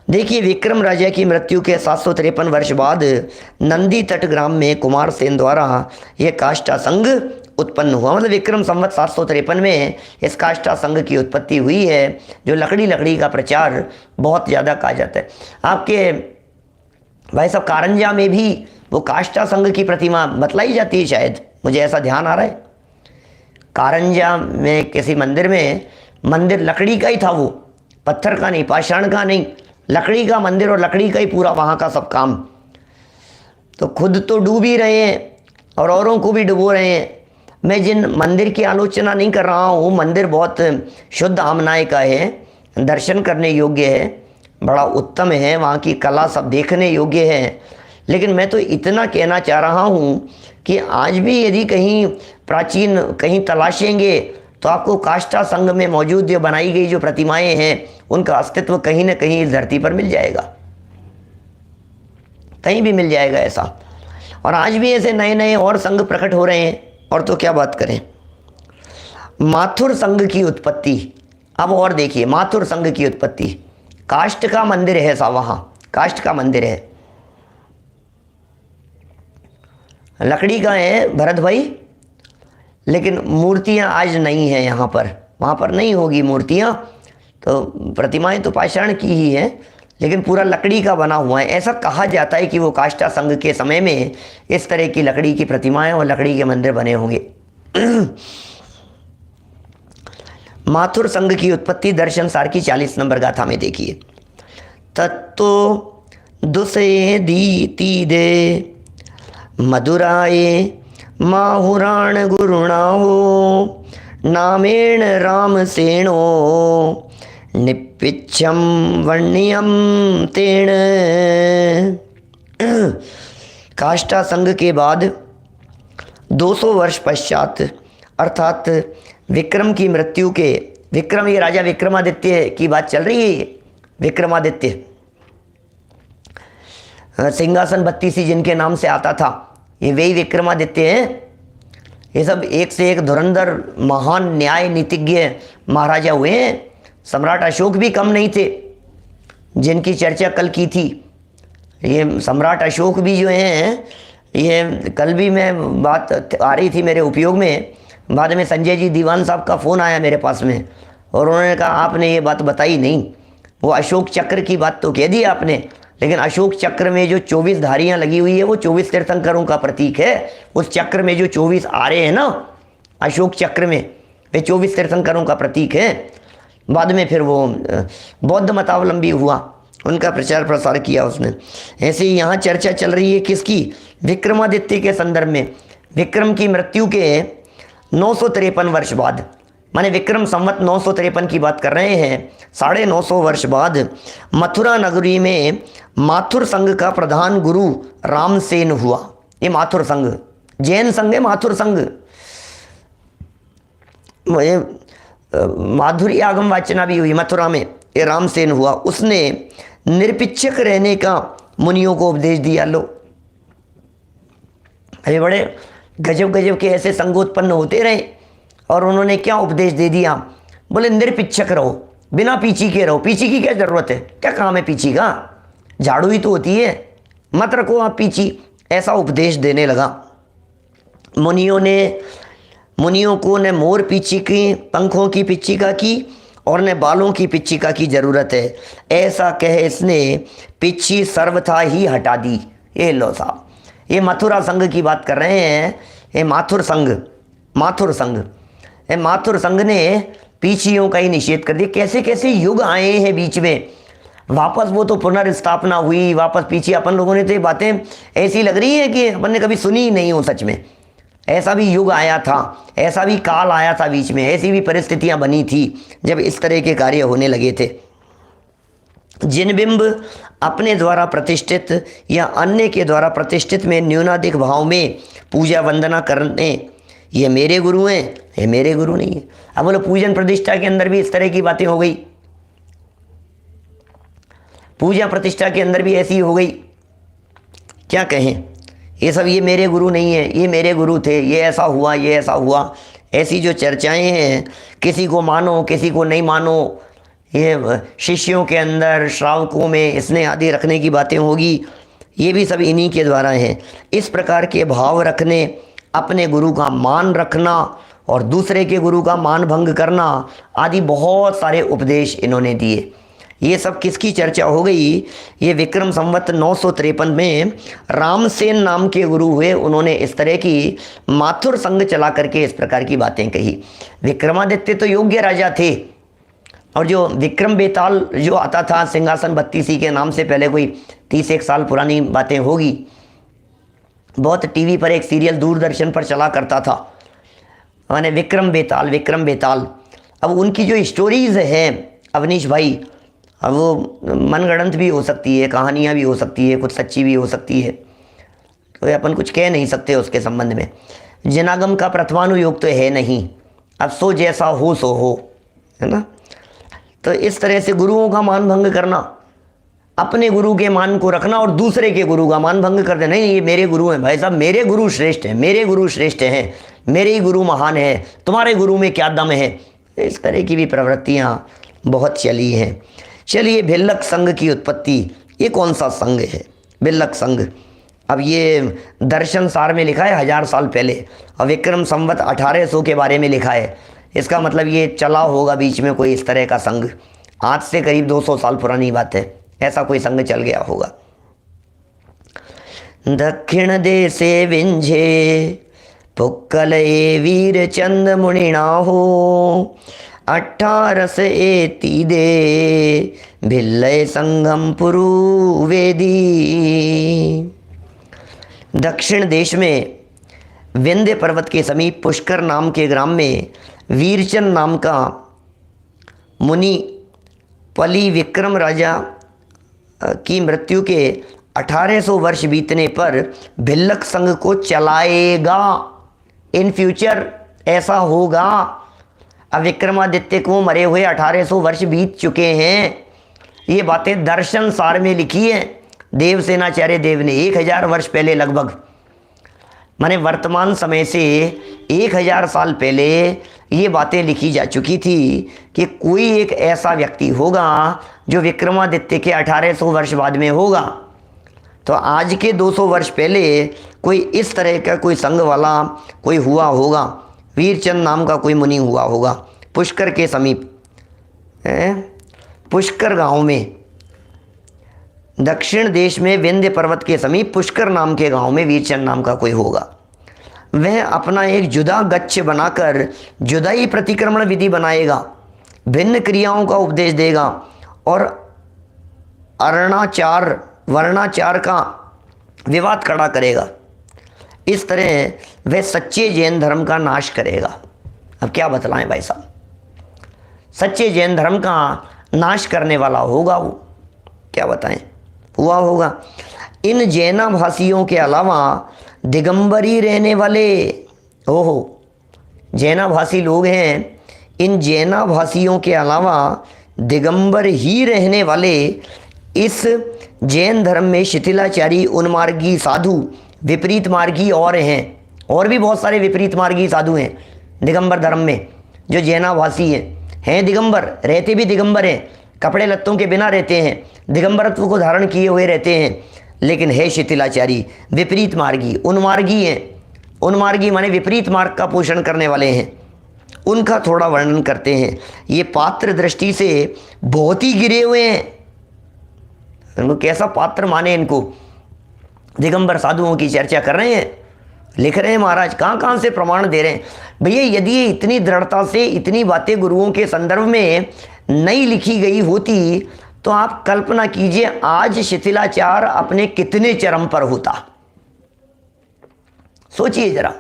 देखिए, विक्रम राजा की मृत्यु के 753 वर्ष बाद नंदी तट ग्राम में कुमार सेन द्वारा यह काष्ठा संघ उत्पन्न हुआ। मतलब विक्रम संवत 753 में इस काष्ठा संघ की उत्पत्ति हुई है, जो लकड़ी का प्रचार बहुत ज़्यादा कहा जाता है। आपके भाई साहब कारंजा में भी वो काष्ठा संघ की प्रतिमा बतलाई जाती है, शायद मुझे ऐसा ध्यान आ रहा है। कारंजा में किसी मंदिर में, मंदिर लकड़ी का ही था, वो पत्थर का नहीं, पाषाण का नहीं, लकड़ी का मंदिर, और लकड़ी का ही पूरा वहाँ का सब काम। तो खुद तो डूब ही रहे हैं और औरों को भी डुबो रहे हैं। मैं जिन मंदिर की आलोचना नहीं कर रहा हूँ, मंदिर बहुत शुद्ध आमनाय का है, दर्शन करने योग्य है, बड़ा उत्तम है, वहाँ की कला सब देखने योग्य है। लेकिन मैं तो इतना कहना चाह रहा हूँ कि आज भी यदि कहीं प्राचीन कहीं तलाशेंगे तो आपको काष्ठा संघ में मौजूद जो बनाई गई जो प्रतिमाएं हैं, उनका अस्तित्व कहीं न कहीं इस धरती पर मिल जाएगा, कहीं भी मिल जाएगा ऐसा। और आज भी ऐसे नए नए और संघ प्रकट हो रहे हैं। और तो क्या बात करें, माथुर संघ की उत्पत्ति। अब और देखिए, माथुर संघ की उत्पत्ति, काष्ठ का मंदिर है सा, वहाँ काष्ठ का मंदिर है, लकड़ी का है भरत भाई, लेकिन मूर्तियां आज नहीं हैं यहाँ पर, वहाँ पर नहीं होगी मूर्तियां। तो प्रतिमाएं तो पाषाण की ही हैं, लेकिन पूरा लकड़ी का बना हुआ है। ऐसा कहा जाता है कि वो काष्ठा संघ के समय में इस तरह की लकड़ी की प्रतिमाएं और लकड़ी के मंदिर बने होंगे। माथुर संघ की उत्पत्ति दर्शन सार की 40 नंबर गाथा में देखिए। तत्तो दुसे दीति दे मधुराए माहुराण गुरुणाहो नामेण राम सेनो निपिच्छम वर्ण्यम तेण। काष्ठा संघ के बाद 200 वर्ष पश्चात अर्थात विक्रम की मृत्यु के, विक्रम ये राजा विक्रमादित्य की बात चल रही है। विक्रमादित्य सिंहासन 32 जिनके नाम से आता था, ये वही विक्रमादित्य हैं। ये सब एक से एक धुरंधर महान न्याय नीतिज्ञ महाराजा हुए हैं। सम्राट अशोक भी कम नहीं थे, जिनकी चर्चा कल की थी। ये सम्राट अशोक भी जो हैं, ये कल भी मैं बात आ रही थी मेरे उपयोग में। बाद में संजय जी दीवान साहब का फ़ोन आया मेरे पास में और उन्होंने कहा आपने ये बात बताई नहीं। वो अशोक चक्र की बात तो कह दी आपने, लेकिन अशोक चक्र में जो 24 धारियाँ लगी हुई है वो 24 तीर्थंकरों का प्रतीक है। उस चक्र में जो 24 आरे हैं ना, अशोक चक्र में, वे 24 तीर्थंकरों का प्रतीक है। बाद में फिर वो बौद्ध मतावलंबी हुआ, उनका प्रचार प्रसार किया उसने। ऐसे ही यहाँ चर्चा चल रही है किसकी? विक्रमादित्य के संदर्भ में। विक्रम की मृत्यु के 953 वर्ष बाद, माने विक्रम संवत 953 की बात कर रहे हैं, 950 वर्ष बाद मथुरा नगरी में माथुर संघ का प्रधान गुरु रामसेन हुआ। ये माथुर संघ जैन संघ है। माथुर संघ माधुरी आगम वाचना भी हुई मथुरा में। ये रामसेन हुआ, उसने निरपिच्छक रहने का मुनियों को उपदेश दिया। लो, अरे बड़े गजब गजब के ऐसे संघ उत्पन्न होते रहे और उन्होंने क्या उपदेश दे दिया? बोले निरपिच्छक रहो, बिना पीछी के रहो। पीछी की क्या जरूरत है? क्या काम है पीछी का? झाड़ू ही तो होती है, मत रखो आप पीछी। ऐसा उपदेश देने लगा। मुनियों को न मोर पीछी की पंखों की पिच्चिका की और न बालों की पिच्चिका की जरूरत है। ऐसा कह इसने पिच्ची सर्वथा ही हटा दी। ये लो साहब, ये मथुरा संघ की बात कर रहे हैं। ये माथुर संघ माथुर संघ ने पीछियों का ही निषेध कर दिया। कैसे कैसे युग आए हैं बीच में, वापस वो तो पुनर्स्थापना हुई, वापस पीछे अपन लोगों ने तो ये बातें ऐसी लग रही है कि अपन ने कभी सुनी ही नहीं हो। सच में ऐसा भी युग आया था, ऐसा भी काल आया था बीच में, ऐसी भी परिस्थितियां बनी थी जब इस तरह के कार्य होने लगे थे। जिन बिंब अपने द्वारा प्रतिष्ठित या अन्य के द्वारा प्रतिष्ठित में न्यूनाधिक भाव में पूजा वंदना करने, ये मेरे गुरु हैं, ये मेरे गुरु नहीं है। अब बोलो पूजन प्रतिष्ठा के अंदर भी इस तरह की बातें हो गई, पूजा प्रतिष्ठा के अंदर भी ऐसी हो गई। क्या कहें, ये सब ये मेरे गुरु नहीं है, ये मेरे गुरु थे, ये ऐसा हुआ, ये ऐसा हुआ। ऐसी जो चर्चाएं हैं, किसी को मानो किसी को नहीं मानो, ये शिष्यों के अंदर श्रावकों में स्नेह आदि रखने की बातें होगी, ये भी सब इन्हीं के द्वारा हैं। इस प्रकार के भाव रखने, अपने गुरु का मान रखना और दूसरे के गुरु का मान भंग करना आदि बहुत सारे उपदेश इन्होंने दिए। ये सब किसकी चर्चा हो गई? ये विक्रम संवत 953 में रामसेन नाम के गुरु हुए। उन्होंने इस तरह की माथुर संघ चला करके इस प्रकार की बातें कही। विक्रमादित्य तो योग्य राजा थे, और जो विक्रम बेताल जो आता था सिंहासन 32 के नाम से, पहले कोई 30 साल पुरानी बातें होगी, बहुत टीवी पर एक सीरियल दूरदर्शन पर चला करता था, माने विक्रम बेताल। अब उनकी जो स्टोरीज हैं अवनीश भाई, अब वो मनगढ़ंत भी हो सकती है, कहानियाँ भी हो सकती है, कुछ सच्ची भी हो सकती है, तो अपन कुछ कह नहीं सकते उसके संबंध में। जनागम का प्रथमानुयोग तो है नहीं, अब सो जैसा हो सो हो, है ना। तो इस तरह से गुरुओं का मान भंग करना, अपने गुरु के मान को रखना और दूसरे के गुरु का मान भंग कर देना। नहीं, ये मेरे गुरु हैं भाई साहब, मेरे गुरु श्रेष्ठ हैं, मेरे गुरु श्रेष्ठ हैं, मेरे ही गुरु महान हैं, तुम्हारे गुरु में क्या दम है। इस तरह की भी प्रवृत्तियाँ बहुत चली हैं। चलिए, भिल्लक संघ की उत्पत्ति, ये कौन सा संघ है? भिल्लक संघ। अब ये दर्शन सार में लिखा है 1000 साल पहले, और विक्रम संवत 1800 के बारे में लिखा है। इसका मतलब ये चला होगा बीच में कोई इस तरह का संघ, आज से करीब 200 साल पुरानी बात है, ऐसा कोई संघ चल गया होगा। दक्षिण देशे विंझे पुक्कल वीर चंद मुनिना हो, 18 एति दे भिल्लय संगम पुरु वेदी। दक्षिण देश में विंध्य पर्वत के समीप पुष्कर नाम के ग्राम में वीरचंद नाम का मुनि पली विक्रम राजा की मृत्यु के 1800 वर्ष बीतने पर भिल्लक संघ को चलाएगा। इन फ्यूचर ऐसा होगा। अब विक्रमादित्य को मरे हुए 1800 वर्ष बीत चुके हैं। ये बातें दर्शन सार में लिखी है देवसेनाचार्य देव ने 1000 वर्ष पहले लगभग, माने वर्तमान समय से 1000 साल पहले ये बातें लिखी जा चुकी थी कि कोई एक ऐसा व्यक्ति होगा जो विक्रमादित्य के 1800 वर्ष बाद में होगा। तो आज के 200 वर्ष पहले कोई इस तरह का कोई संघ वाला कोई हुआ होगा, वीरचंद नाम का कोई मुनि हुआ होगा पुष्कर के समीप, पुष्कर गांव में, दक्षिण देश में विंध्य पर्वत के समीप पुष्कर नाम के गांव में वीरचंद नाम का कोई होगा। वह अपना एक जुदा गच्छ बनाकर जुदाई प्रतिक्रमण विधि बनाएगा, भिन्न क्रियाओं का उपदेश देगा और अर्णाचार वर्णाचार का विवाद खड़ा करेगा। इस तरह वह सच्चे जैन धर्म का नाश करेगा। अब क्या बतलाएं भाई साहब, सच्चे जैन धर्म का नाश करने वाला होगा वो, क्या बताएं, हुआ होगा। इन जैनाभाषियों के अलावा दिगंबरी रहने वाले, ओहो जैनाभाषी लोग हैं, इन जैनाभाषियों के अलावा दिगंबर ही रहने वाले इस जैन धर्म में शिथिलाचारी, उन्मार्गी साधु, विपरीत मार्गी और हैं, और भी बहुत सारे विपरीत मार्गी साधु हैं दिगंबर धर्म में जो जैनाभाषी हैं दिगंबर, रहते भी दिगंबर हैं, कपड़े लत्तों के बिना रहते हैं, दिगंबरत्व को धारण किए हुए रहते हैं, लेकिन है शिथिलाचारी, विपरीत मार्गी, उन्मार्गी हैं। उन्मार्गी माने विपरीत मार्ग का पोषण करने वाले हैं। उनका थोड़ा वर्णन करते हैं। ये पात्र दृष्टि से बहुत ही गिरे हुए हैं। इनको कैसा पात्र माने, इनको दिगंबर साधुओं की चर्चा कर रहे हैं, लिख रहे हैं महाराज, कहाँ कहाँ से प्रमाण दे रहे हैं। भैया यदि ये इतनी दृढ़ता से इतनी बातें गुरुओं के संदर्भ में नहीं लिखी गई होती तो आप कल्पना कीजिए आज शिथिलाचार अपने कितने चरम पर होता। सोचिए जरा,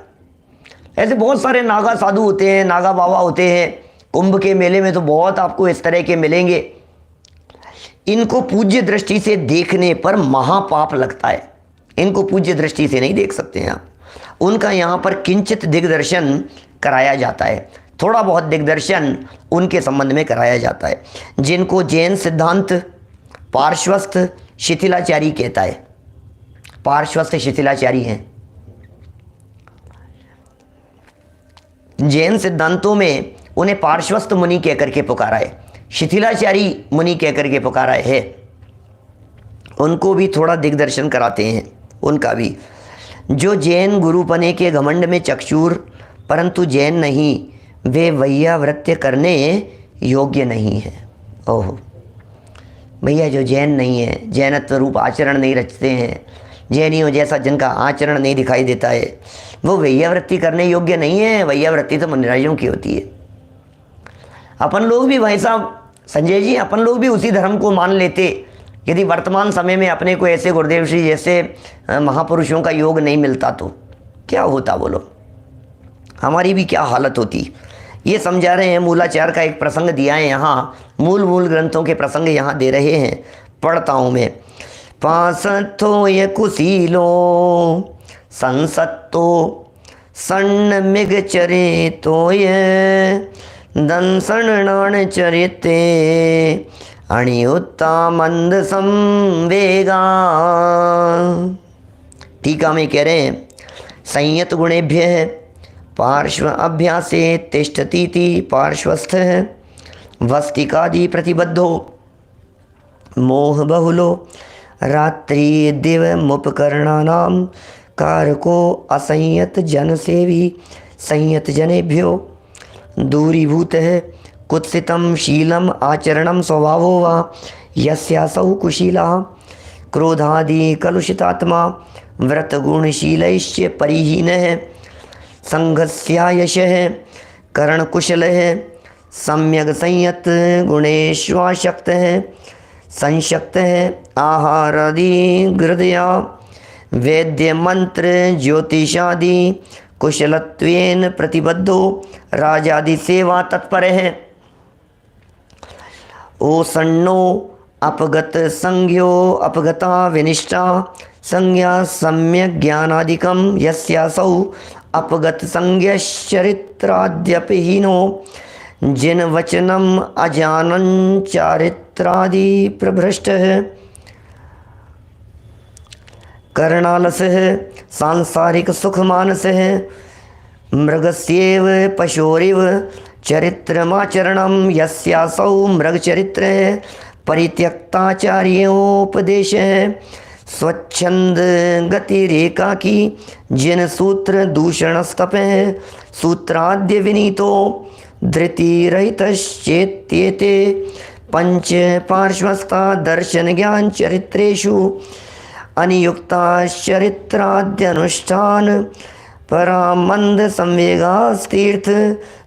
ऐसे बहुत सारे नागा साधु होते हैं, नागा बाबा होते हैं, कुंभ के मेले में तो बहुत आपको इस तरह के मिलेंगे। इनको पूज्य दृष्टि से देखने पर महापाप लगता है, इनको पूज्य दृष्टि से नहीं देख सकते हैं आप। उनका यहाँ पर किंचित दिग्दर्शन कराया जाता है, थोड़ा बहुत दिग्दर्शन उनके संबंध में कराया जाता है, जिनको जैन सिद्धांत पार्श्वस्थ शिथिलाचारी कहता है। पार्श्वस्थ शिथिलाचारी हैं। जैन सिद्धांतों में उन्हें पार्श्वस्थ मुनि कहकर के पुकारा है, शिथिलाचारी मुनि कहकर के पुकारा है। उनको भी थोड़ा दिग्दर्शन कराते हैं, उनका भी। जो जैन गुरुपने के घमंड में चकचूर परंतु जैन नहीं, वे वैयावृत्य करने योग्य नहीं है। ओहो भैया, जो जैन नहीं है, जैनत्व रूप आचरण नहीं रचते हैं, जैनियों जैसा जिनका आचरण नहीं दिखाई देता है, वो वैयावृत्ति करने योग्य नहीं है। वैयावृत्ति तो मुनिराजों की होती है। अपन लोग भी भाई साहब संजय जी, अपन लोग भी उसी धर्म को मान लेते यदि वर्तमान समय में अपने को ऐसे गुरुदेव श्री जैसे महापुरुषों का योग नहीं मिलता तो क्या होता बोलो, हमारी भी क्या हालत होती। ये समझा रहे हैं। मूलाचार का एक प्रसंग दिया है यहाँ, मूल ग्रंथों के प्रसंग यहाँ दे रहे हैं, पढ़ता हूँ मैं। पांसथो ये कुशीलो संसत्तो सन्न मिग चरे तो ये दंसन नाण चरिते अणियुत्ता मंद संवेगा। टीका में कह रहे हैं, संयत गुणेभ्य पार्श्व अभ्यासे तिष्ठतीति पार्श्वस्थ वस्तिकादि प्रतिबद्धो मोह बहुलो रात्रि दिव मुपकरणानां कारको असंयत जन सेवी संयत जनेभ्यो दूरीभूत है कुत्सितम शीलम आचरणम स्वभावो वा यस्यासौ कुशीला क्रोधादि कलुषितात्मा व्रत गुणशीलैश्च परिहीनः संघस्यायशः करणकुशलः सम्यक संयत गुणेश्वाशक्त संशक्त आहारादि हृदया वैद्य मंत्र ज्योतिषादि कुशलत्वेन प्रतिबद्धो राजादि सेवा तत्पर है। ओसन्नो अपगत संज्ञो अपगता विनिष्टा संज्ञा सम्यक ज्ञानादिकम यस्यासौ अपगत संज्ञश्चरित्राद्यपि हीनो जिन वचनम अजानन चारित्रादि प्रभ्रष्ट कर्णालस सांसारिक सुख मानस मृगस्येव पशोरिव चरित्रमाचरणम यस्यासौ मृगचरित्र परित्यक्ताचार्योपदेश स्वच्छंद गतिरेका की जिन सूत्र दूषणस्तप सूत्राद्य विनीतो धृतिरहितश्चेत्येते पंच पार्श्वस्था दर्शन ज्ञान चरित्रेषु अनियुक्ताश्चरित्राद्यनुष्ठान परामंद संवेगास्तीर्थ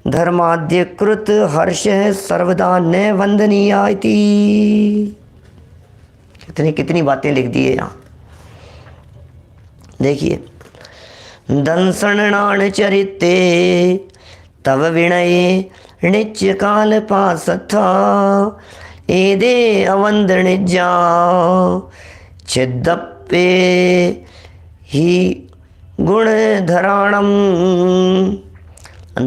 धर्माद्यकृत हर्ष सर्वदा न वंदनीया इति। कितनी बातें लिख दी है यहाँ, देखिए। दंसणान चरिते तव विनय नित्य काल पास था एदे अवंद निजा छिदप्पे ही गुणधराणम।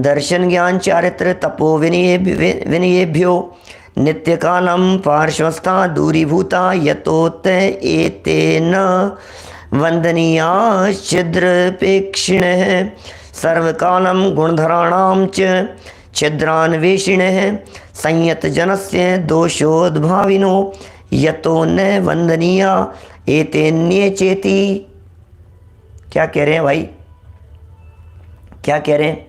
दर्शन ज्ञान चारित्र तपो विनयेभ्यो नित्य कालम पार्श्वस्था दूरीभूता यतोत एतेन वंदनीया छिद्रपेक्षिण सर्वकालम गुणधराणाम च छिद्रान्वेषिण संयत जनस्य दोषोद्भाविनो यतो न वंदनीया एतेन्ये चेति। क्या कह रहे हैं भाई, क्या कह रहे हैं?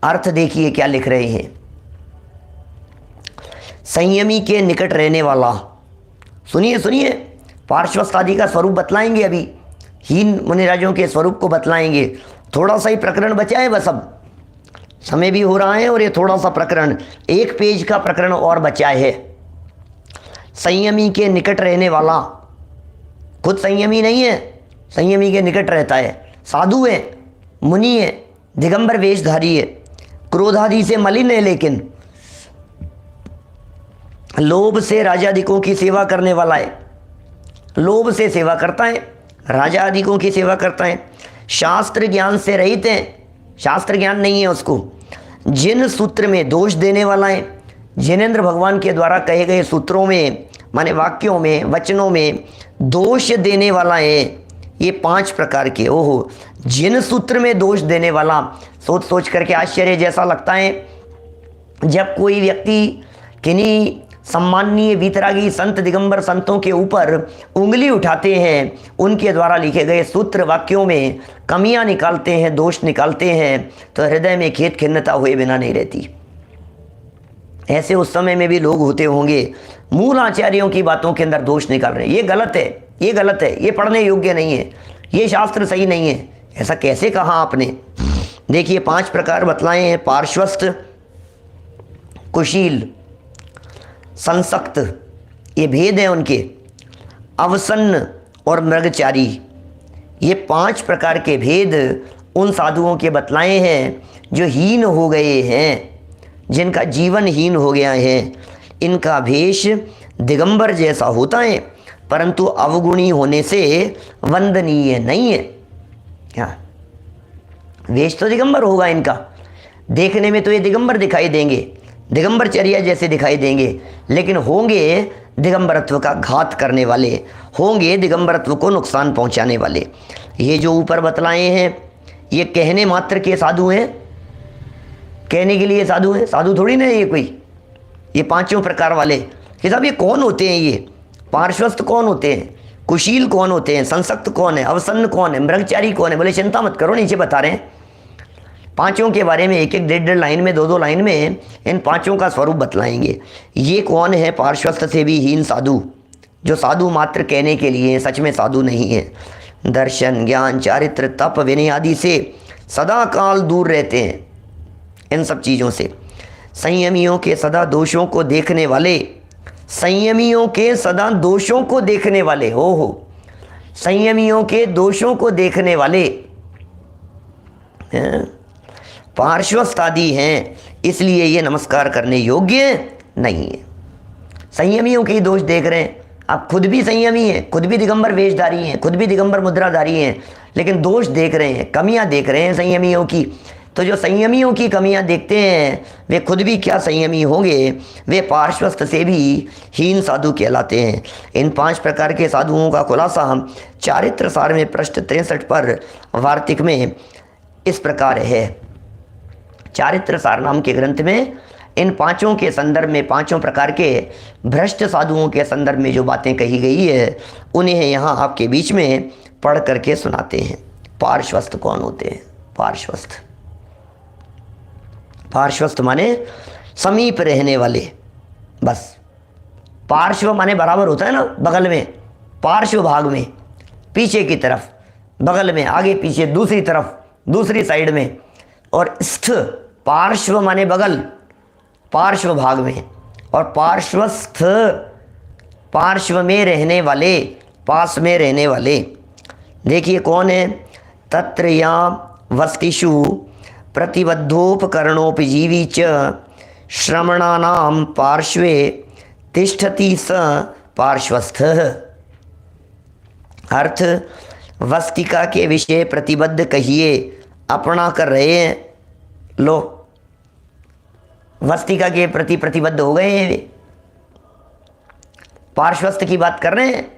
अर्थ देखिए क्या लिख रहे हैं। संयमी के निकट रहने वाला, सुनिए सुनिए, पार्श्वस्थ आदि का स्वरूप बतलाएंगे अभी, हीन मुनिराजों के स्वरूप को बतलाएंगे। थोड़ा सा ही प्रकरण बचा है बस, अब समय भी हो रहा है और ये थोड़ा सा प्रकरण, एक पेज का प्रकरण और बचा है। संयमी के निकट रहने वाला, खुद संयमी नहीं है, संयमी के निकट रहता है, साधु है, मुनि है, दिगंबर वेशधारी है, क्रोधादि से मलिन है, लेकिन लोभ से राजादिकों की सेवा करने वाला है, लोभ से सेवा करता है, राजादिकों की सेवा करता है, शास्त्र ज्ञान से रहित है, शास्त्र ज्ञान नहीं है उसको, जिन सूत्र में दोष देने वाला है, जिनेंद्र भगवान के द्वारा कहे गए सूत्रों में, माने वाक्यों में, वचनों में दोष देने वाला है। ये 5 प्रकार के, ओहो, जिन सूत्र में दोष देने वाला, सोच सोच करके आश्चर्य जैसा लगता है जब कोई व्यक्ति किन्हीं सम्माननीय वीतरागी संत दिगंबर संतों के ऊपर उंगली उठाते हैं, उनके द्वारा लिखे गए सूत्र वाक्यों में कमियां निकालते हैं, दोष निकालते हैं, तो हृदय में खेद खिन्नता हुए बिना नहीं रहती। ऐसे उस समय में भी लोग होते होंगे, मूल आचार्यों की बातों के अंदर दोष निकाल रहे हैं, ये गलत है, ये गलत है, ये पढ़ने योग्य नहीं है, ये शास्त्र सही नहीं है। ऐसा कैसे कहा आपने? देखिए 5 प्रकार बतलाए हैं, पार्श्वस्थ, कुशील, संसक्त, ये भेद हैं उनके, अवसन्न और मृगचारी, ये 5 प्रकार के भेद उन साधुओं के बतलाए हैं जो हीन हो गए हैं, जिनका जीवन हीन हो गया है। इनका भेष दिगंबर जैसा होता है, परंतु अवगुणी होने से वंदनीय नहीं है। क्या वेश तो दिगंबर होगा इनका, देखने में तो ये दिगंबर दिखाई देंगे, दिगंबरचर्या जैसे दिखाई देंगे, लेकिन होंगे दिगंबरत्व का घात करने वाले, होंगे दिगंबरत्व को नुकसान पहुंचाने वाले। ये जो ऊपर बतलाए हैं ये कहने मात्र के साधु हैं, कहने के लिए साधु हैं, साधु थोड़ी ना है ये कोई। ये 5 प्रकार वाले कि साहब ये कौन होते हैं, ये पार्श्वस्थ कौन होते हैं, कुशील कौन होते हैं, संसक्त कौन है, अवसन्न कौन है, मृगचारी कौन है? बोले चिंता मत करो, नीचे बता रहे हैं 5 के बारे में, 1-1, 1.5 लाइन में, 2-2 लाइन में इन 5 का स्वरूप बतलाएंगे। ये कौन है? पार्श्वस्थ से भी हीन साधु, जो साधु मात्र कहने के लिए सच में साधु नहीं है। दर्शन ज्ञान चारित्र तप विनय आदि से सदा काल दूर रहते हैं, इन सब चीज़ों से। संयमियों के सदा दोषों को देखने वाले, संयमियों के सदा दोषों को देखने वाले, हो संयमियों के दोषों को देखने वाले पार्श्वस्थ आदि हैं, इसलिए ये नमस्कार करने योग्य नहीं है। संयमियों के दोष देख रहे हैं, आप खुद भी संयमी हैं, खुद भी दिगंबर वेशधारी हैं, खुद भी दिगंबर मुद्राधारी हैं, लेकिन दोष देख रहे हैं, कमियां देख रहे हैं संयमियों की। तो जो संयमियों की कमियां देखते हैं वे खुद भी क्या संयमी होंगे, वे पार्श्वस्थ से भी हीन साधु कहलाते हैं। इन 5 प्रकार के साधुओं का खुलासा हम चारित्र सार में पृष्ठ 63 पर वार्तिक में इस प्रकार है। चारित्र सार नाम के ग्रंथ में इन 5 के संदर्भ में, 5 प्रकार के भ्रष्ट साधुओं के संदर्भ में जो बातें कही गई है उन्हें यहाँ आपके बीच में पढ़ करके सुनाते हैं। पार्श्वस्थ कौन होते हैं? पार्श्वस्थ, पार्श्वस्थ माने समीप रहने वाले। बस पार्श्व माने बराबर होता है ना, बगल में, पार्श्व भाग में, पीछे की तरफ, बगल में, आगे पीछे, दूसरी तरफ, दूसरी साइड में। और स्थ, पार्श्व माने बगल, पार्श्व भाग में, और पार्श्वस्थ पार्श्व में रहने वाले, पास में रहने वाले। देखिए कौन है? तत्र या वस्तिषु प्रतिबद्धोपकरणोपजीवी च श्रमणानां पार्श्वे तिष्ठति स पार्श्वस्थ। अर्थ, वस्तिका के विषय प्रतिबद्ध कहिए, अपना कर रहे हैं, लो वस्तिका के प्रति प्रतिबद्ध हो गए हैं, पार्श्वस्थ की बात कर रहे हैं।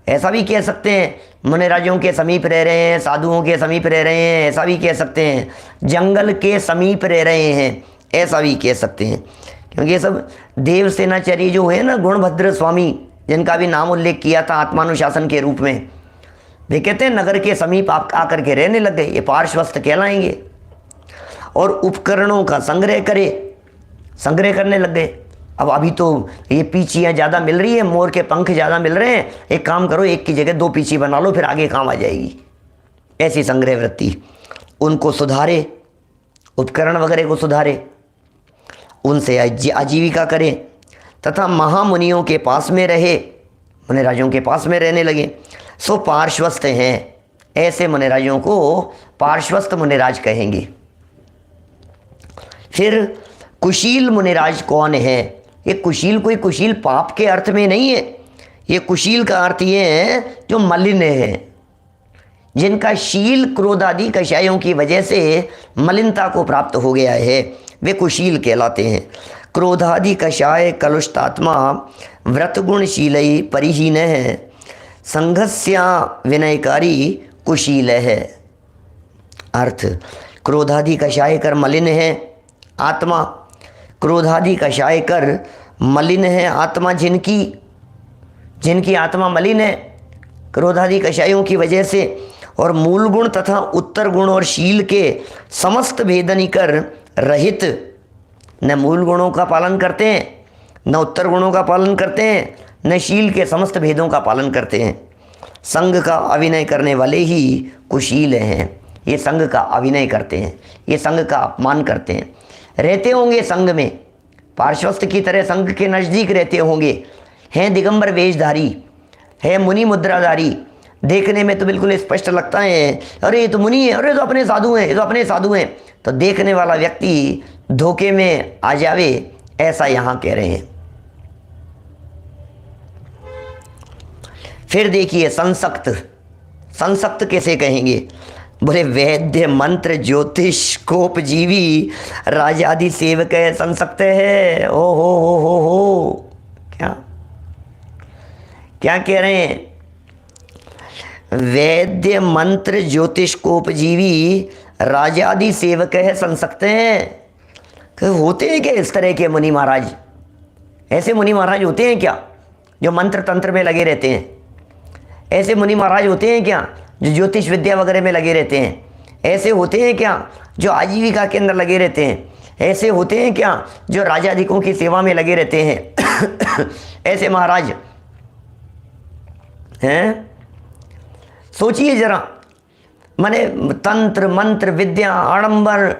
ऐसा भी कह सकते हैं, मुनिराजों के समीप रह रहे हैं, साधुओं के समीप रह रहे हैं, ऐसा भी कह सकते हैं। जंगल के समीप रह रहे हैं, ऐसा भी कह सकते हैं। क्योंकि ये सब देवसेनाचारी जो है ना, गुणभद्र स्वामी, जिनका भी नाम उल्लेख किया था आत्मानुशासन के रूप में, वे कहते हैं नगर के समीप आप आकर के रहने लग गए, ये पार्श्वस्थ कहलाएंगे। और उपकरणों का संग्रह करने लग गए। अब अभी तो ये पीचियाँ ज़्यादा मिल रही है, मोर के पंख ज़्यादा मिल रहे हैं, एक काम करो, एक की जगह 2 पीची बना लो, फिर आगे काम आ जाएगी। ऐसी संग्रह वृत्ति, उनको सुधारे, उपकरण वगैरह को सुधारे, उनसे आजीविका करें, तथा महामुनियों के पास में रहे, मुनिराजों के पास में रहने लगे, सो पार्श्वस्थ हैं। ऐसे मुनिराजों को पार्श्वस्थ मुनिराज कहेंगे। फिर कुशील मुनिराज कौन है? ये कुशील कोई कुशील पाप के अर्थ में नहीं है, ये कुशील का अर्थ ये है जो मलिन है, जिनका शील क्रोध आदि कषायों की वजह से मलिनता को प्राप्त हो गया है, वे कुशील कहलाते हैं। क्रोधादि कषाय कलुषतात्मा व्रतगुणशीलई परिहीन है, संघस्या विनयकारी कुशील है। अर्थ, क्रोधादि कषाय कर मलिन है आत्मा, क्रोधादि कषाय कर मलिन है आत्मा, जिनकी आत्मा मलिन है क्रोधादि कषायों की वजह से, और मूल गुण तथा उत्तर गुण और शील के समस्त भेदनी कर रहित, न मूल गुणों का पालन करते हैं, न उत्तर गुणों का पालन करते हैं, न शील के समस्त भेदों का पालन करते हैं। संग का अभिनय करने वाले ही कुशील हैं। ये संग का अभिनय करते हैं, ये संग का अपमान करते हैं, रहते होंगे संग में, पार्श्वस्थ की तरह संग के नज़दीक रहते होंगे, हैं दिगंबर वेशधारी, है मुनि मुद्राधारी, देखने में तो बिल्कुल स्पष्ट लगता है, अरे ये तो मुनि है, अरे तो अपने साधु हैं, ये तो अपने साधु हैं, तो देखने वाला व्यक्ति धोखे में आ जावे, ऐसा यहाँ कह रहे हैं। फिर देखिए संसक्त, संसक्त कैसे कहेंगे? बोले वैद्य मंत्र ज्योतिष कोपजीवी राजादि सेवक संसक्त है। ओ हो क्या क्या कह रहे हैं? वैद्य मंत्र ज्योतिष कोपजीवी राजादि सेवक है संसक्त हैं। होते हैं क्या इस तरह के मुनि महाराज? ऐसे मुनि महाराज होते हैं क्या जो मंत्र तंत्र में लगे रहते हैं? ऐसे मुनि महाराज होते हैं क्या जो ज्योतिष विद्या वगैरह में लगे रहते हैं? ऐसे होते हैं क्या जो आजीविका के अंदर लगे रहते हैं? ऐसे होते हैं क्या जो राजाधिकों की सेवा में लगे रहते हैं? ऐसे महाराज हैं? सोचिए जरा, माने तंत्र मंत्र विद्या आडंबर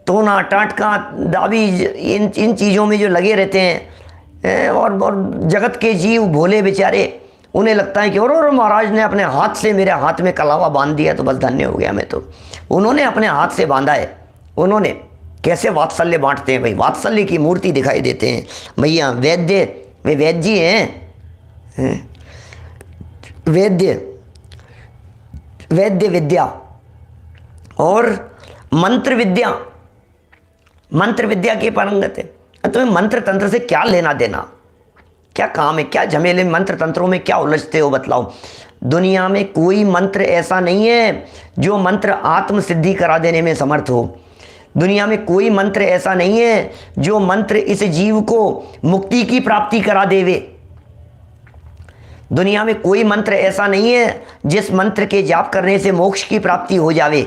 टोना टाटका दावी इन इन चीज़ों में जो लगे रहते हैं, और जगत के जीव भोले बेचारे, उन्हें लगता है कि और महाराज ने अपने हाथ से मेरे हाथ में कलावा बांध दिया तो बस धन्य हो गया मैं तो। उन्होंने अपने हाथ से बांधा है। उन्होंने कैसे वात्सल्य बांटते हैं भाई, वात्सल्य की मूर्ति दिखाई देते हैं भैया। वैद्य, वे वैद्य जी हैं, वैद्य वैद्य विद्या और मंत्र विद्या, मंत्र विद्या के पारंगत है। तुम्हें मंत्र तंत्र से क्या लेना देना, क्या काम है, क्या झमेले, मंत्र तंत्रों में क्या उलझते हो बतलाओ। दुनिया में कोई मंत्र ऐसा नहीं है जो मंत्र आत्म सिद्धि करा देने में समर्थ हो। दुनिया में कोई मंत्र ऐसा नहीं है जो मंत्र इस जीव को मुक्ति की प्राप्ति करा देवे। दुनिया में कोई मंत्र ऐसा नहीं है जिस मंत्र के जाप करने से मोक्ष की प्राप्ति हो जावे।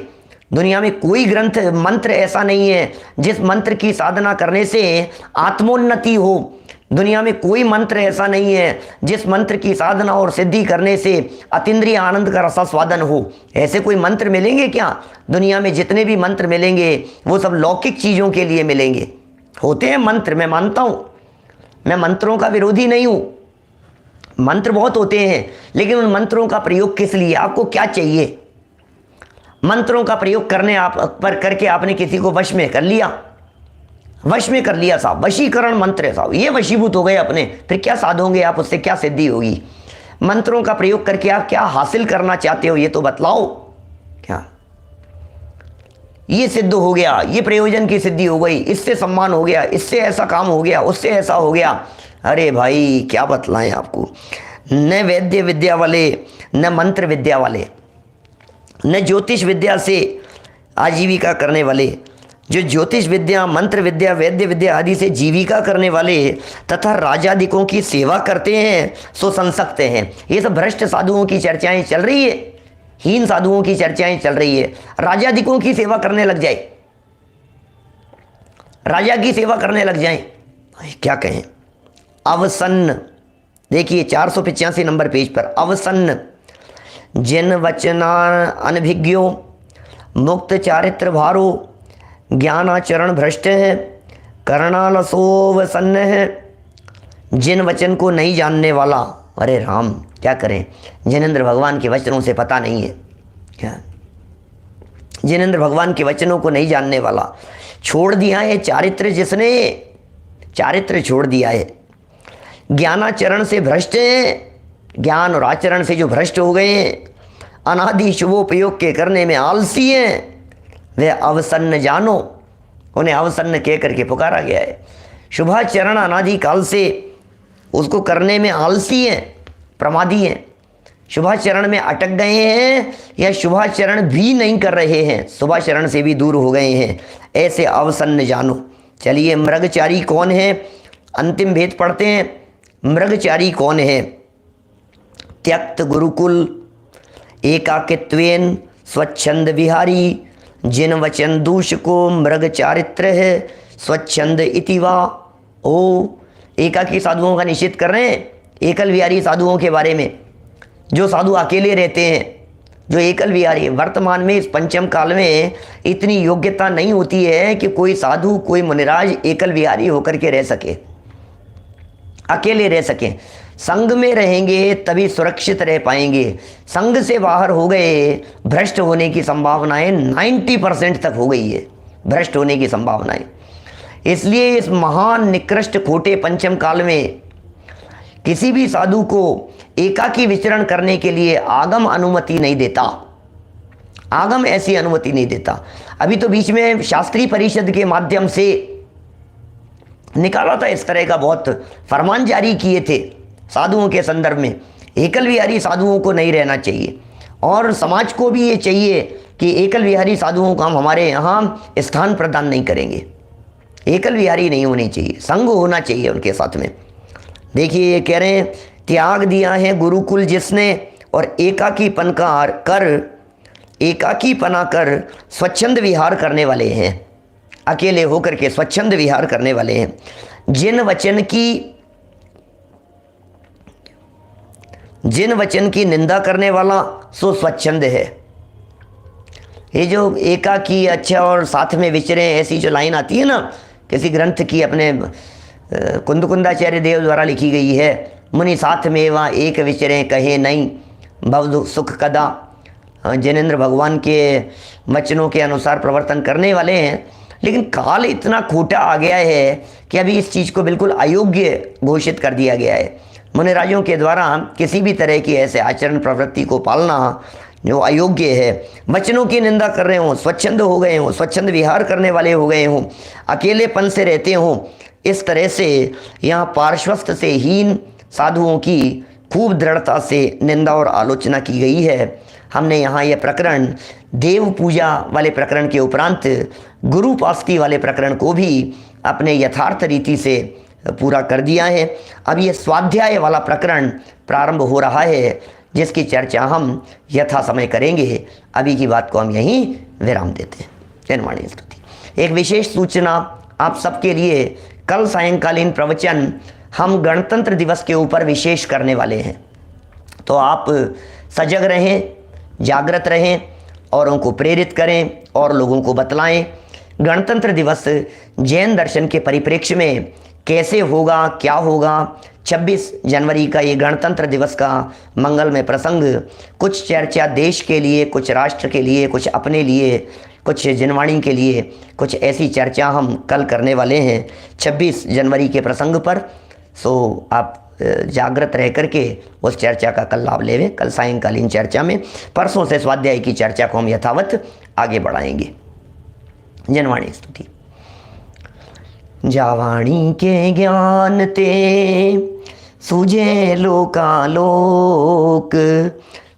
दुनिया में कोई ग्रंथ मंत्र ऐसा नहीं है जिस मंत्र की साधना करने से आत्मोन्नति हो। दुनिया में कोई मंत्र ऐसा नहीं है जिस मंत्र की साधना और सिद्धि करने से अतीन्द्रिय आनंद का रसास्वादन हो। ऐसे कोई मंत्र मिलेंगे क्या? दुनिया में जितने भी मंत्र मिलेंगे वो सब लौकिक चीज़ों के लिए मिलेंगे। होते हैं मंत्र, मैं मानता हूँ, मैं मंत्रों का विरोधी नहीं हूँ, मंत्र बहुत होते हैं, लेकिन उन मंत्रों का प्रयोग किस लिए, आपको क्या चाहिए? मंत्रों का प्रयोग करके आपने किसी को वश में कर लिया, वश में कर लिया साहब, वशीकरण मंत्र है साहब, ये वशीभूत हो गए अपने, फिर क्या साधोगे आप, उससे क्या सिद्धि होगी? मंत्रों का प्रयोग करके आप क्या हासिल करना चाहते हो ये तो बतलाओ। क्या ये सिद्ध हो गया, ये प्रयोजन की सिद्धि हो गई, इससे सम्मान हो गया, इससे ऐसा काम हो गया, उससे ऐसा हो गया। अरे भाई क्या बतलाएं आपको। न वैद्य विद्या वाले, न मंत्र विद्या वाले, न ज्योतिष विद्या से आजीविका करने वाले, जो ज्योतिष विद्या, मंत्र विद्या, वैद्य विद्या आदि से जीविका करने वाले तथा राजादिकों की सेवा करते हैं सो संसक्ते हैं। ये सब भ्रष्ट साधुओं की चर्चाएं चल रही है, हीन साधुओं की चर्चाएं चल रही है। राजादिकों की सेवा करने लग जाए, राजा की सेवा करने लग जाए, क्या कहें। अवसन्न, देखिए 485 नंबर पेज पर, अवसन्न जिन वचना अनभिज्ञो मुक्त चारित्र भारो ज्ञानाचरण भ्रष्ट है करणालसोवसन्न है। जिन वचन को नहीं जानने वाला, अरे राम क्या करें, जिनेंद्र भगवान के वचनों से पता नहीं है क्या, जिनेंद्र भगवान के वचनों को नहीं जानने वाला, छोड़ दिया है चारित्र, जिसने चारित्र छोड़ दिया है, ज्ञानाचरण से भ्रष्ट है, ज्ञान और आचरण से जो भ्रष्ट हो गए हैं, अनादि शुभोपयोग के करने में आलसी हैं, वे अवसन्न जानो, उन्हें अवसन्न कह करके पुकारा गया है। शुभाचरण अनादि काल से उसको करने में आलसी हैं, प्रमादी हैं, शुभाचरण में अटक गए हैं या शुभाचरण भी नहीं कर रहे हैं, शुभाचरण से भी दूर हो गए हैं, ऐसे अवसन्न जानो। चलिए मृगचारी कौन है, अंतिम भेद पढ़ते हैं। मृगचारी कौन है? त्यक्त गुरुकुल एकाकित्वेन स्वच्छंद विहारी, जिन वचन दूष को मृग चारित्र है स्वच्छंद इतिवा। ओ, एकाकी साधुओं का निषेध कर रहे हैं, एकल विहारी साधुओं के बारे में। जो साधु अकेले रहते हैं, जो एकल विहारी, वर्तमान में इस पंचम काल में इतनी योग्यता नहीं होती है कि कोई साधु, कोई मुनिराज एकल विहारी होकर के रह सके, अकेले रह सके। संघ में रहेंगे तभी सुरक्षित रह पाएंगे, संघ से बाहर हो गए भ्रष्ट होने की संभावनाएं 90% तक हो गई है, भ्रष्ट होने की संभावनाएं। इसलिए इस महान निकृष्ट खोटे पंचम काल में किसी भी साधु को एकाकी विचरण करने के लिए आगम अनुमति नहीं देता, आगम ऐसी अनुमति नहीं देता। अभी तो बीच में शास्त्री परिषद के माध्यम से निकाला था, इस तरह का बहुत फरमान जारी किए थे साधुओं के संदर्भ में, एकल विहारी साधुओं को नहीं रहना चाहिए। और समाज को भी ये चाहिए कि एकल विहारी साधुओं को हम हमारे यहाँ स्थान प्रदान नहीं करेंगे, एकल विहारी नहीं होनी चाहिए, संग होना चाहिए उनके साथ में। देखिए ये कह रहे हैं, त्याग दिया है गुरुकुल जिसने और एकाकीपना कर स्वच्छंद विहार करने वाले हैं, अकेले होकर के स्वच्छंद विहार करने वाले हैं। जिन वचन की निंदा करने वाला सो स्वच्छंद है, ये जो एकाकी अच्छा और साथ में विचरे, ऐसी जो लाइन आती है ना किसी ग्रंथ की, अपने कुंदकुंदाचार्य देव द्वारा लिखी गई है, मुनि साथ में वहाँ एक विचरे कहे नहीं भव सुख कदा। जिनेंद्र भगवान के वचनों के अनुसार प्रवर्तन करने वाले हैं, लेकिन काल इतना खोटा आ गया है कि अभी इस चीज़ को बिल्कुल अयोग्य घोषित कर दिया गया है। मुनिराजों के द्वारा किसी भी तरह की ऐसे आचरण प्रवृत्ति को पालना जो अयोग्य है, वचनों की निंदा कर रहे हों, स्वच्छंद हो गए हों, स्वच्छंद विहार करने वाले हो गए हों, अकेलेपन से रहते हों, इस तरह से यहाँ पार्श्वस्थ से हीन साधुओं की खूब दृढ़ता से निंदा और आलोचना की गई है। हमने यहाँ यह प्रकरण देव पूजा वाले प्रकरण के उपरांत गुरु पास्ती वाले प्रकरण को भी अपने यथार्थ रीति से पूरा कर दिया है। अब ये स्वाध्याय वाला प्रकरण प्रारंभ हो रहा है, जिसकी चर्चा हम यथा समय करेंगे। अभी की बात को हम यहीं विराम देते हैं। जनवाणी स्तुति। एक विशेष सूचना आप सबके लिए, कल सायंकालीन प्रवचन हम गणतंत्र दिवस के ऊपर विशेष करने वाले हैं, तो आप सजग रहें, जागृत रहें और उनको प्रेरित करें और लोगों को बतलाएं। गणतंत्र दिवस जैन दर्शन के परिप्रेक्ष्य में कैसे होगा, क्या होगा। 26 जनवरी का ये गणतंत्र दिवस का मंगलमय प्रसंग, कुछ चर्चा देश के लिए, कुछ राष्ट्र के लिए, कुछ अपने लिए, कुछ जिनवाणी के लिए, कुछ ऐसी चर्चा हम कल करने वाले हैं 26 जनवरी के प्रसंग पर। सो आप जागृत रह करके उस चर्चा का कल लाभ लेवें। कल सायंकालीन चर्चा में परसों से स्वाध्याय की चर्चा को हम यथावत आगे बढ़ाएंगे। जनवाणी स्तुति। जावाणी के ज्ञान ते सूझे लोकालोक,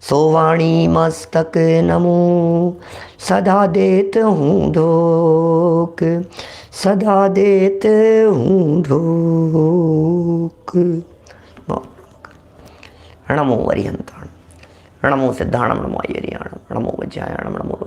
सोवाणी मस्तक नमो सदा देत हूँ धोक, सदा देत हूँ धोक। नमो वरिहंताण, नमो सिद्धाणम, नमो आयर्याणम, नमो वज्रायणम, नमो